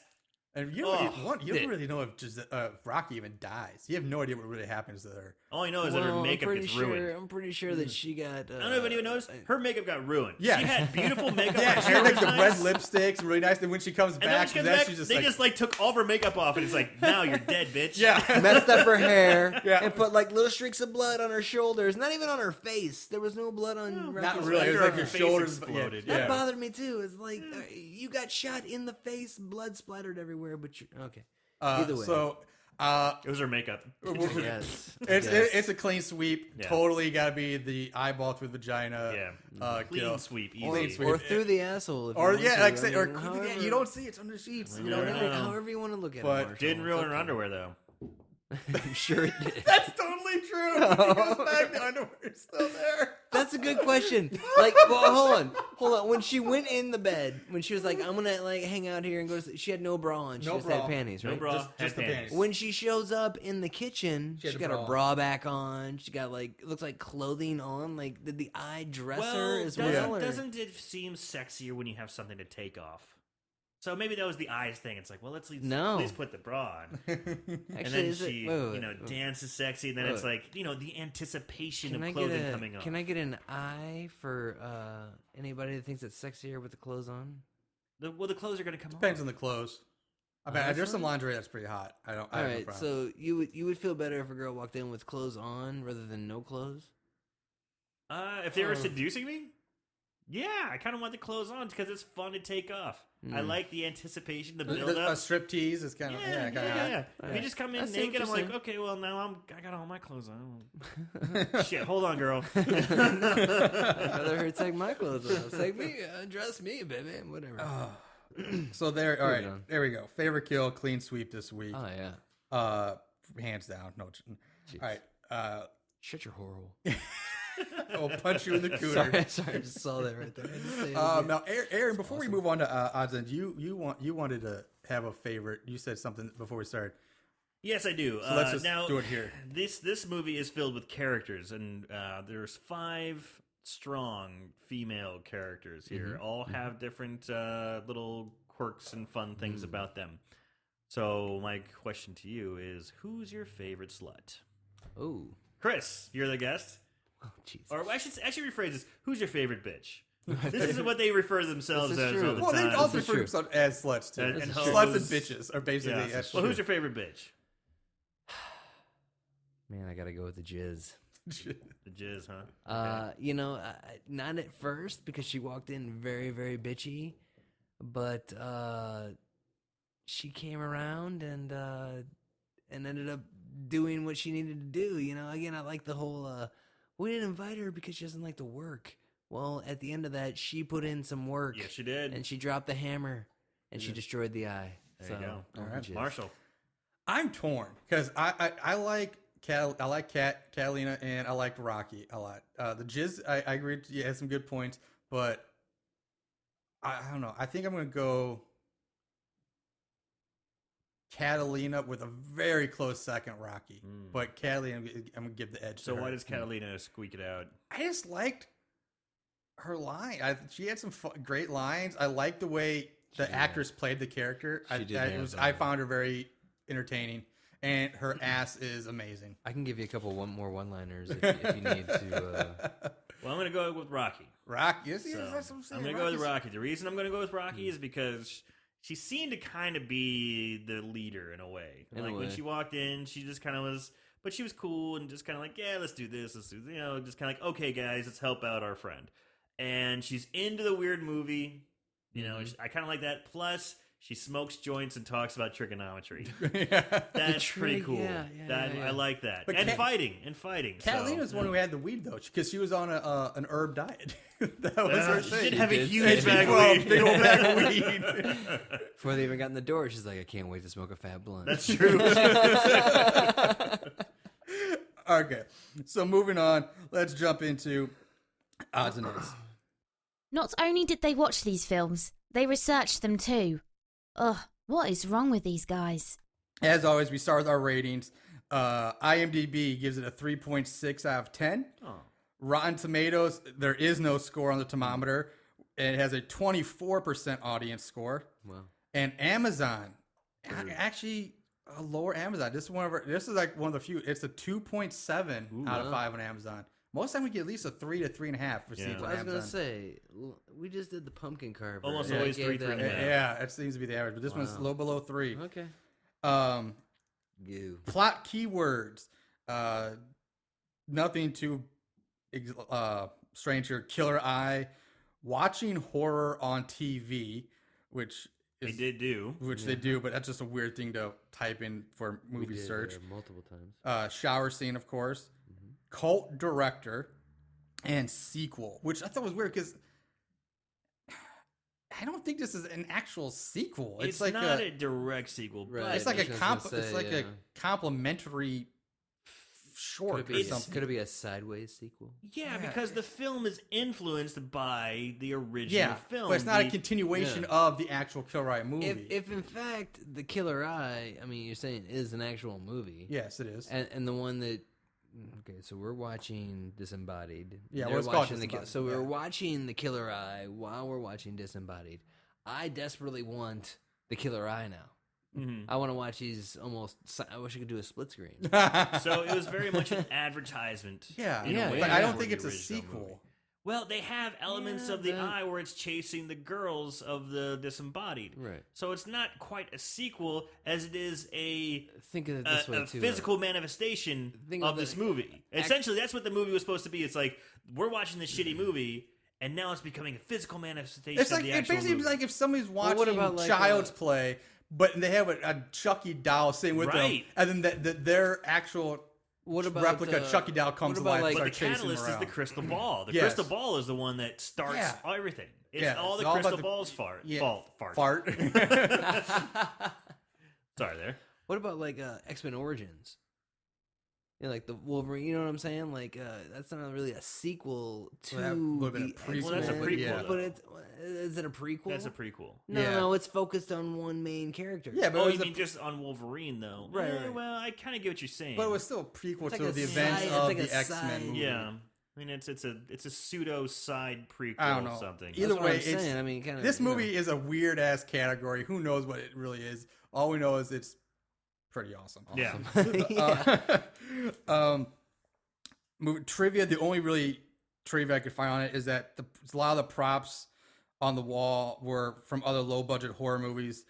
A: And you don't really know if Rocky even dies. You have no idea what really happens to her.
C: all I know is that her makeup gets ruined.
D: I'm pretty sure that she got.
C: I don't know if anyone knows. Her makeup got ruined.
A: Yeah.
C: She had beautiful makeup.
A: Yeah,
C: her
A: she
C: hair
A: had like
C: was
A: the
C: nice.
A: red lipsticks, really nice. And when she comes
C: And then
A: back,
C: when she comes back,
A: she's just
C: they
A: like,
C: just like took all of her makeup off, and it's like, now you're dead, bitch.
A: yeah.
D: messed up her hair
A: Yeah.
D: and put like little streaks of blood on her shoulders. Not even on her face. There was no blood on.
A: Not
D: Rocky's
A: really. It was
C: After
A: like
C: her
A: your
C: face
A: shoulders
C: exploded.
D: That
A: Yeah.
D: bothered me too. It's like you got shot in the face, blood splattered everywhere. But you okay. Either way.
A: So
C: It was her makeup.
D: Yes.
A: it's a clean sweep.
C: Yeah.
A: Totally got to be the eyeball through the vagina.
C: Yeah. Clean
A: kill.
C: sweep, easy.
A: Clean sweep.
D: Or through the asshole. If
A: Or
D: you want
A: yeah,
D: to.
A: like I
D: I
A: said,
D: mean,
A: or
D: however-
A: you don't see it. It's under sheets. You
C: never
A: know.
C: know.
D: However you want to look at
A: But
D: it. Marshall,
C: Didn't ruin
D: it's
C: her
D: okay.
C: underwear though.
D: I'm sure it did.
A: That's totally true. She goes back to underwear. You're still there.
D: That's a good question. Like, well, hold on. When she went in the bed, when she was like, "I'm gonna like hang out here and go," she had no bra on. She
A: No
D: just
A: bra.
D: had panties, right?
C: No bra,
A: Just
C: had
A: the
C: panties.
A: panties.
D: When she shows up in the kitchen,
A: She had
D: she
A: the
D: got her
A: bra
D: bra back on. She got like looks like clothing on. Like, did the eye dress her
C: Well,
D: as
C: doesn't,
D: well? Or?
C: doesn't it seem sexier when you have something to take off? So maybe that was the eyes thing. It's like, well, let's
D: No.
C: at least put the bra on.
D: Actually,
C: And then
D: is it-
C: she,
D: wait, wait, wait.
C: dances sexy, and then
D: Wait,
C: it's
D: wait.
C: like, the anticipation
D: Can
C: of
D: I
C: clothing
D: get
C: coming off.
D: Can I get an eye for anybody that thinks it's sexier with the clothes on?
C: The clothes are going to come
A: Depends
C: off.
A: on the clothes. I bet there's some
D: Honestly?
A: lingerie that's pretty hot. I
D: All
A: have no
D: right,
A: problem.
D: so you would feel better if a girl walked in with clothes on rather than no clothes.
C: If they were seducing me, yeah, I kind of want the clothes on because it's fun to take off. I like the anticipation, the build
A: a
C: up.
A: strip tease is kind of
C: Yeah. If you
D: Alright.
C: just come
D: I
C: in
D: see what
C: naked, I'm
D: you're
C: like,
D: saying.
C: okay, well now I got all my clothes on. Shit, hold on, girl.
D: I'd rather her take my clothes off. Take me, dress me, baby, whatever.
A: So there. All right,
D: Moving on.
A: there we go. Favorite kill, clean sweep this week.
D: Oh yeah.
A: Hands down. No.
D: Jeez.
A: All right.
D: Shut your whore hole.
A: I'll punch you in the cooter.
D: sorry, I just saw that right there. I had to say it again.
A: Now, Aaron, before we move on to odds and you wanted to have a favorite. You said something before we started.
C: Yes, I do.
A: So let's just
C: now,
A: do it here.
C: This movie is filled with characters, and there's 5 strong female characters here. All have different little quirks and fun things about them. So my question to you is, who's your favorite slut?
D: Oh,
C: Chris, you're the guest.
D: oh, jeez.
C: Or I should actually rephrase this: who's your favorite bitch? This is what they refer to themselves
D: This is
C: as
D: true.
C: all the
A: Well,
C: time.
A: they also
D: is
A: refer
D: true.
A: themselves as sluts too.
C: And
A: Sluts and
C: hoes.
A: bitches are basically.
C: Yeah.
A: That's
C: Well,
A: true.
C: who's your favorite bitch?
D: Man, I gotta go with the jizz.
C: The jizz, huh?
D: Not at first because she walked in very, very bitchy, but she came around and ended up doing what she needed to do. Again, I like the whole. We didn't invite her because she doesn't like to work. Well, at the end of that, she put in some work.
C: Yes, she did.
D: And she dropped the hammer, and she destroyed the eye.
C: There you go.
D: oh,
A: All right.
D: jizz.
C: Marshall.
A: I'm torn because I like Catalina and I liked Rocky a lot. The Jizz, I agree. You had some good points, but I don't know. I think I'm gonna go Catalina with a very close second, Rocky. But Catalina, I'm gonna give the edge.
C: So
A: to her.
C: why does Catalina squeak it out?
A: I just liked her line. She had some great lines. I liked the way the actress played the character.
D: She did have
A: I
D: that.
A: found her very entertaining, and her ass is amazing.
D: I can give you a couple more one-liners if you need to.
C: Well, I'm going to go with Rocky.
A: Rocky, yes,
C: So,
A: that's what I'm saying.
C: I'm going to go with
A: Rocky's-
C: Rocky. The reason I'm going to go with Rocky is because she seemed to kind of be the leader in a way.
D: In a
C: Like when
D: way.
C: she walked in, she just kind of was, but she was cool and just kind of like, yeah, let's do this. Let's do, just kind of like, okay, guys, let's help out our friend. And she's into the weird movie. I kind of like that. Plus, she smokes joints and talks about trigonometry.
A: yeah.
C: That's pretty
D: trig,
C: cool.
D: yeah,
C: I like that.
A: But
C: And
A: Cat-
C: fighting.
A: Catalina's the one who had the weed though, because she was on an herb diet. That was her
C: She
A: thing.
C: did have a
D: did.
C: huge
A: And she
C: bag
A: brought a
C: of weed.
A: big old bag of weed.
D: Before they even got in the door, she's like, "I can't wait to smoke a fat blunt."
C: That's true.
A: Okay, so moving on, let's jump into odds and ends.
E: Not only did they watch these films, they researched them too. Ugh, what is wrong with these guys?
A: As always, we start with our ratings. IMDb gives it a 3.6 out of 10.
C: Oh.
A: Rotten Tomatoes, there is no score on the thermometer. It has a 24% audience score.
D: Wow.
A: And Amazon, actually a lower Amazon. This is like one of the few. It's a 2.7 out of 5 on Amazon. Most of the time we get at least a 3 to 3.5 for sequel
D: I
A: on
D: was gonna
A: Amazon.
D: say we just did the pumpkin carver.
C: Almost
D: and I
C: always
D: gave
C: 3,
D: that
C: 3.5.
A: Yeah, it seems to be the average, but this one's a
D: Wow.
A: little below 3.
D: Okay. You.
A: Plot keywords. Nothing too strange here. Killer eye. Watching horror on TV, which
C: They
A: is
C: did do.
A: they do, but that's just a weird thing to type in for
D: We
A: movie
D: did,
A: search.
D: multiple times.
A: Shower scene, of course. Cult director and sequel, which I thought was weird because I don't think this is an actual sequel.
C: It's
A: like
C: not a direct sequel,
D: Right.
C: but
A: it's like
D: I was gonna say,
A: a complimentary short or something.
D: Could it be a sideways sequel?
C: Yeah, because the film is influenced by the original film.
A: But it's not a continuation of the actual Killer Eye movie.
D: If in fact the Killer Eye, I mean, you're saying is an actual movie.
A: Yes, it is.
D: And the one that. Okay, so we're watching Disembodied.
A: Yeah,
D: They're
A: what's called
D: watching
A: Disembodied,
D: So we're
A: yeah.
D: watching the Killer Eye while we're watching Disembodied. I desperately want the Killer Eye now.
C: Mm-hmm.
D: I want to watch these almost. I wish I could do a split screen.
C: So it was very much an advertisement.
A: Yeah,
C: in a way
A: but I don't
C: for
A: think
C: the
A: it's a
C: original
A: sequel.
C: movie. Well, they have elements of the eye where it's chasing the girls of the Disembodied.
D: Right.
C: So it's not quite a sequel as it is a
D: Think of it this way
C: a
D: too.
C: physical manifestation
D: Think
C: of
D: of
C: this
D: the-
C: movie. Essentially, that's what the movie was supposed to be. It's like we're watching this shitty movie, and now it's becoming a physical manifestation
A: It's
C: of
A: like
C: the
A: it
C: actual
A: basically
C: movie.
A: like if somebody's watching
D: what about, like,
A: Child's Play, but they have a Chucky doll sitting with them,
C: Right.
A: and then their actual
D: What about
A: replica Chucky doll comes
D: what
A: to
D: about,
A: life
D: like-
A: and
C: But the
A: start chasing them
C: catalyst is
A: around.
C: the crystal ball. The
A: Yes.
C: crystal ball is the one that starts
A: Yeah.
C: everything. It's
A: Yeah,
C: all
A: it's
C: the
A: all about
C: crystal
A: the-
C: ball's
A: Yeah.
C: fart.
A: Fart.
C: Sorry there.
D: What about like X-Men Origins? You know, like the Wolverine. You know what I'm saying? Like that's not really a sequel to
A: Well, that would've been a
D: the
A: prequel.
C: Well, that's a
D: X-Men,
C: prequel,
A: yeah.
C: though.
D: But it's is it a prequel?
C: That's a prequel.
D: No,
A: Yeah.
D: no, it's focused on one main character.
A: Yeah, but
C: Oh,
A: it
C: you
A: was
C: mean just on Wolverine, though?
D: Right,
C: Eh,
D: right.
C: Well, I kind of get what you're saying.
A: but it was still a prequel
D: It's like
A: to
D: a
A: the events
D: side- it's
A: of
D: like a
A: the X-Men
D: side-
A: movie.
C: yeah. I mean, it's a pseudo side prequel
A: I don't
C: or
A: know.
C: something.
A: Either
D: That's what
A: way,
D: I'm
A: it's-
D: saying. I mean, kind of.
A: This movie is a weird ass category. Who knows what it really is? All we know is it's pretty awesome.
C: Yeah.
A: Movie trivia. The only really trivia I could find on it is that a lot of the props on the wall were from other low budget horror movies.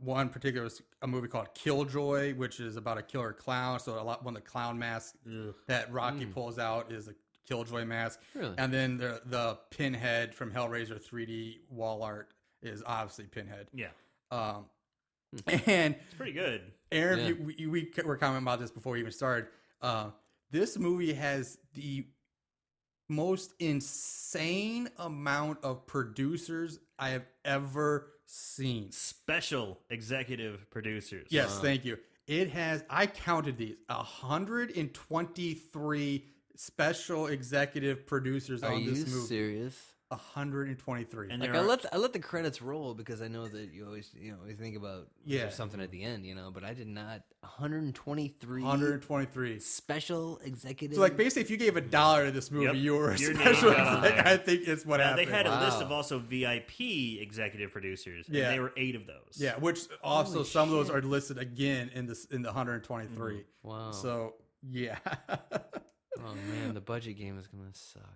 A: One particular was a movie called Killjoy, which is about a killer clown. So one of the clown masks that Rocky pulls out is a Killjoy mask.
D: Really?
A: And then the Pinhead from Hellraiser 3D wall art is obviously Pinhead.
C: Yeah.
A: And
C: It's pretty good.
A: Aaron,
D: Yeah.
A: we were commenting about this before we even started. This movie has the most insane amount of producers I have ever seen.
C: Special executive producers.
A: Yes, thank you. It has, I counted these, 123 special executive producers
D: Are
A: on
D: you
A: this movie.
D: serious?
A: 123.
C: And
D: Like
C: there are,
D: I let the credits roll because I know that you always think about
A: Yeah.
D: there's something at the end, but I did not. 123
A: 123.
D: special executive.
A: So, like, basically, if you gave $1 to this movie,
C: Yep.
A: you were a
C: Your name
A: special.
C: got on
A: Like,
C: there.
A: I think it's what
C: they
A: happened.
C: had a list
D: Wow.
C: of also VIP executive producers.
A: Yeah.
C: And they were 8 of those.
A: Yeah, which also
D: Holy
A: some of those
D: shit.
A: are listed again in the 123.
D: wow.
A: So yeah,
D: Oh man, the budget game is gonna suck.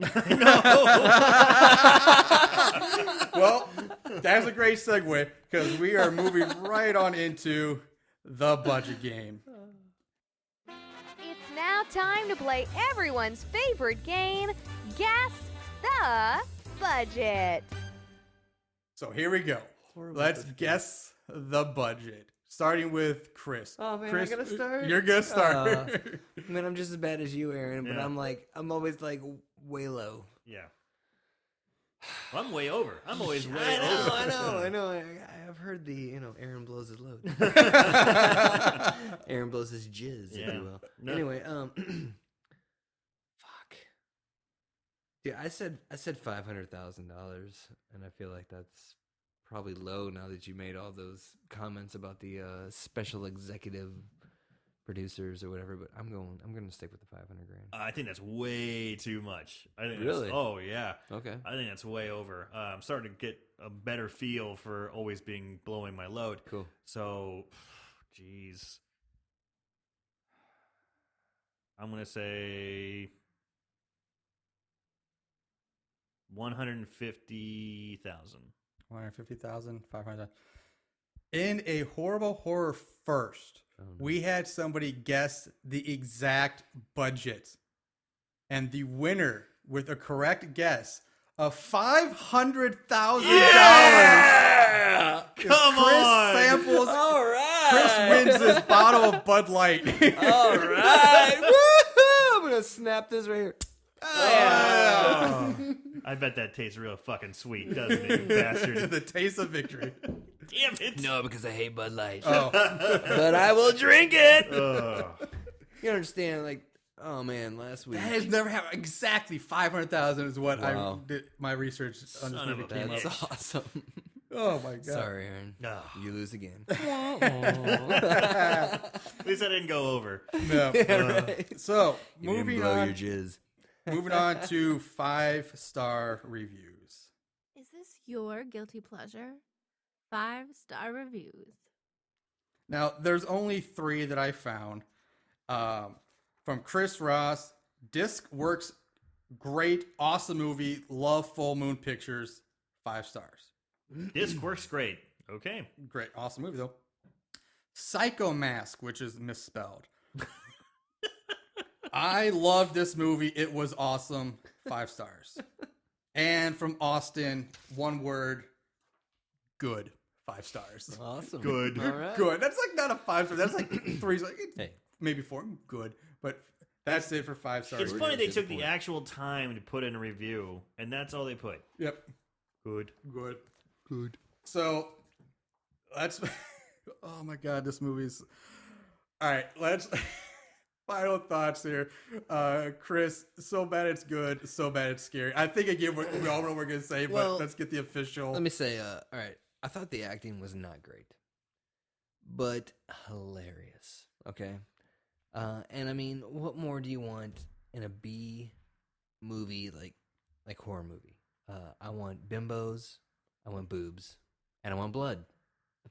A: well, that's a great segue because we are moving right on into the budget game.
F: It's now time to play everyone's favorite game, Guess the Budget.
A: So here we go. Let's guess the budget. Starting with Chris.
D: Oh, man, I
A: Chris,
D: gotta start?
A: You're gonna start.
D: Man, I'm just as bad as you, Aaron, but
C: Yeah.
D: I'm always like way low.
C: Yeah. Well, I'm way over. I'm always way
D: I know,
C: over.
D: I know. I've heard the Aaron blows his load. Aaron blows his jizz, if
C: Yeah.
D: you will.
C: No.
D: Anyway, fuck, dude, I said $500,000, and I feel like that's probably low now that you made all those comments about the special executive producers or whatever. But I'm gonna stick with the $500,000.
C: I think that's way too much. I think
D: Really?
C: Oh yeah.
D: Okay.
C: I think that's way over. I'm starting to get a better feel for always blowing my load.
D: Cool.
C: So, geez, I'm gonna say 150,000.
A: 150,000, 500,000. In a horrible horror first, we had somebody guess the exact budget. And the winner with a correct guess of $500,000 is
C: Come
A: Chris
C: on!
A: Samples.
D: All right.
A: Chris wins this bottle of Bud Light.
D: All right. Woo-hoo! I'm gonna snap this right here.
C: I bet that tastes real fucking sweet, doesn't it, you bastard?
A: The taste of victory.
C: Damn it!
D: No, because I hate Bud Light.
A: Oh,
D: But I will drink it.
C: Ugh.
D: You understand? Like, Oh man, last week.
A: That has never happened. Exactly 500,000 is what
D: Wow.
A: I did. My research on this
C: Son of
A: movie
C: a
A: came up.
D: That's awesome.
A: Oh my god!
D: Sorry, Aaron.
C: No.
D: You lose again.
C: At least I didn't go over.
A: No.
D: Right.
A: So
D: You didn't
A: moving
D: blow
A: on.
D: your jizz.
A: Moving on to 5-star reviews.
G: Is this your guilty pleasure? 5-star reviews.
A: Now, there's only 3 that I found. From Chris Ross, Disc Works, great, awesome movie, love Full Moon Pictures, 5 stars.
C: Disc works great. Okay.
A: Great, awesome movie though. Psycho Mask, which is misspelled. I love this movie. It was awesome, 5 stars. And from Austin, one word, good, 5 stars.
D: Awesome.
C: Good.
D: All right.
A: Good. That's like not a 5 star. That's like 3. Like,
D: Hey.
A: maybe 4. Good, but that's it for 5 stars.
C: It's
D: We're
C: funny
D: gonna
C: they took the
D: disappoint.
C: actual time to put in a review, and that's all they put.
A: Yep.
C: Good.
A: Good. Good. So that's oh my god, this movie's all right. Let's final thoughts here. Chris, so bad it's good, so bad it's scary. I think again we all know what we're gonna say,
D: Well,
A: but let's get the official.
D: Let me say, all right. I thought the acting was not great, but hilarious. Okay. And I mean, what more do you want in a B movie like horror movie? I want bimbos, I want boobs, and I want blood.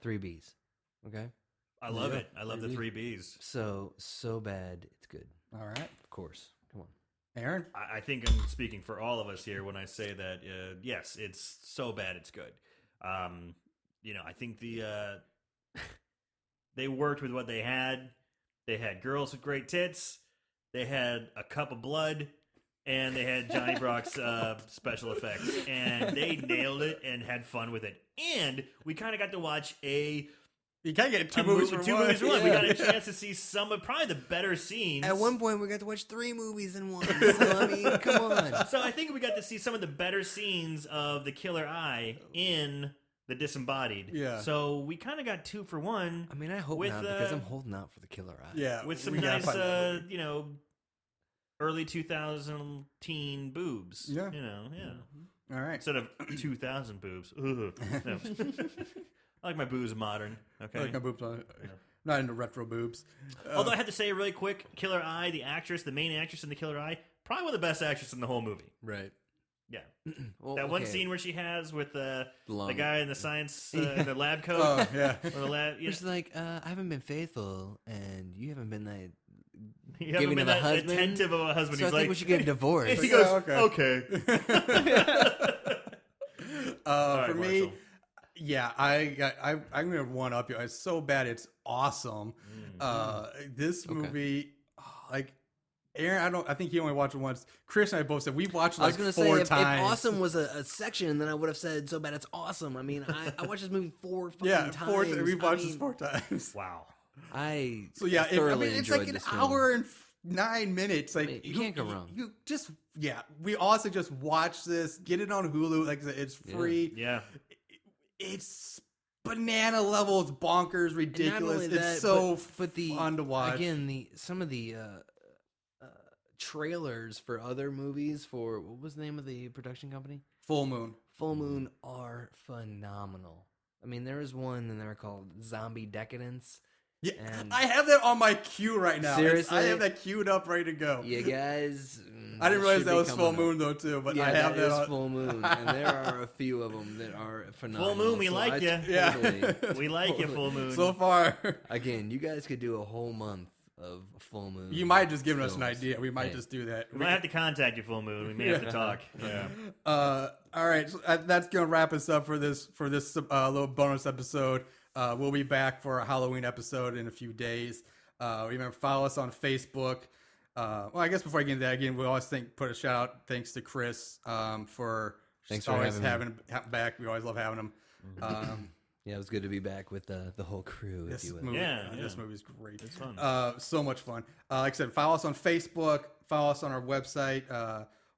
D: 3 Bs. Okay.
C: I love
A: Yeah,
C: it. I love the 3 Bs.
D: So bad it's good.
A: All right,
D: Of course. Come on.
A: Aaron.
C: I think I'm speaking for all of us here when I say that, yes, it's so bad it's good. I think they worked with what they had. They had girls with great tits. They had a cup of blood. And they had Johnny Brock's special effects. And they nailed it and had fun with it. And we kind of got to watch
A: You can't get two
C: a
A: movies
C: movie,
A: for
C: 2
A: one.
C: movies for one. We
A: Yeah.
C: got a chance to see some of probably the better scenes.
D: At one point, we got to watch 3 movies in one. So, I mean, come on.
C: So I think we got to see some of the better scenes of The Killer Eye in The Disembodied.
A: Yeah.
C: So we kind of got 2 for 1
D: I mean, I hope
C: With,
D: not because I'm holding out for the killer eye.
A: Yeah,
C: with some
A: we gotta
C: nice,
A: find that movie.
C: early 2000 teen boobs.
A: Yeah.
C: Yeah.
A: All right.
C: Instead of 2000 boobs. Ugh. No. I like my boobs modern. Okay.
A: I like my boobs on it. Not into retro boobs.
C: Although I have to say really quick, Killer Eye, the actress, the main actress in The Killer Eye, probably one of the best actresses in the whole movie.
D: Right.
C: Yeah.
D: Well,
C: That one
D: okay.
C: scene where she has with the
D: Long-
C: guy in the science, in the lab coat.
A: Oh yeah.
C: Or the lab,
D: She's like, I haven't been faithful, and you haven't been that.
C: you haven't
D: giving
C: been
D: him a
C: that
D: husband?
C: attentive of a husband.
D: So I
C: He's
D: think
C: like,
D: we should get a divorce.
C: he
A: Yeah,
C: goes,
A: okay.
C: okay. All right,
A: For me,
C: Marshall.
A: yeah, I'm gonna one up you. It's so bad, it's awesome. This movie, like Aaron, I think he only watched it once. Chris and I both said we watched it
D: I
A: like
D: was gonna
A: 4
D: say if
A: times.
D: awesome was a section, then I would have said so bad it's awesome. I mean, I watched this movie 4 fucking
A: yeah,
D: times.
A: 4. We watched
D: I
A: this
D: mean,
A: 4 times.
C: Wow.
A: So yeah,
D: thoroughly
A: it's
D: enjoyed
A: like an
D: this film.
A: hour and 9 minutes. Like
D: mean, you can't go wrong.
A: You just we also just watch this. Get it on Hulu. Like I said, it's free.
C: Yeah.
A: It's banana level. It's bonkers,
D: And not
A: ridiculous.
D: only that,
A: It's so
D: but the
A: fun to watch.
D: Again, some of the trailers for other movies for what was the name of the production company?
A: Full Moon.
D: Full Moon are phenomenal. I mean, there is one in there called Zombie Decadence.
A: Yeah,
D: And-
A: I have that on my queue right now.
D: Seriously?
A: I have that queued up, ready to go.
D: You guys,
A: I didn't realize
D: should
A: that
D: be
A: was
D: coming
A: Full
D: up.
A: Moon though too. But
D: Yeah,
A: I have that
D: is
A: on.
D: Full Moon, and there are a few of them that are phenomenal.
C: Moon, we
D: So
C: like
D: I
C: ya.
A: Yeah.
D: totally-
C: We like you, Full Moon.
A: So far,
D: Again, you guys could do a whole month of Full Moon.
A: you might just given us an
D: films.
A: idea. We might
D: Hey.
A: just do that.
C: we might have to contact you, Full Moon. We may have to talk. Yeah.
A: All right, so that's gonna wrap us up for this little bonus episode. We'll be back for a Halloween episode in a few days. Remember, follow us on Facebook. Well, I guess before I get into that, again, we always put a shout out. Thanks to Chris for
D: Thanks
A: just
D: for
A: always
D: having
A: having him back. We always love having him.
D: Yeah, it was good to be back with the whole crew, if
A: This
D: you will.
A: movie,
C: Yeah,
A: this
C: yeah.
A: movie's great.
C: It's fun.
A: So much fun. Like I said, follow us on Facebook. Follow us on our website,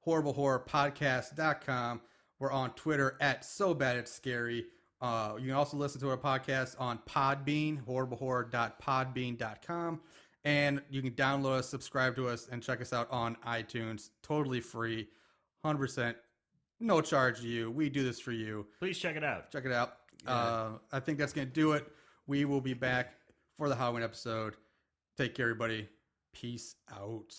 A: horriblehorrorpodcast.com. We're on Twitter at So Bad It's Scary. You can also listen to our podcast on Podbean, horriblehorror.podbean.com. And you can download us, subscribe to us, and check us out on iTunes. Totally free, 100%, no charge to you. We do this for you.
C: Please check it out.
A: Check it out.
D: Yeah.
A: I think that's going to do it. We will be back for the Halloween episode. Take care, everybody. Peace out.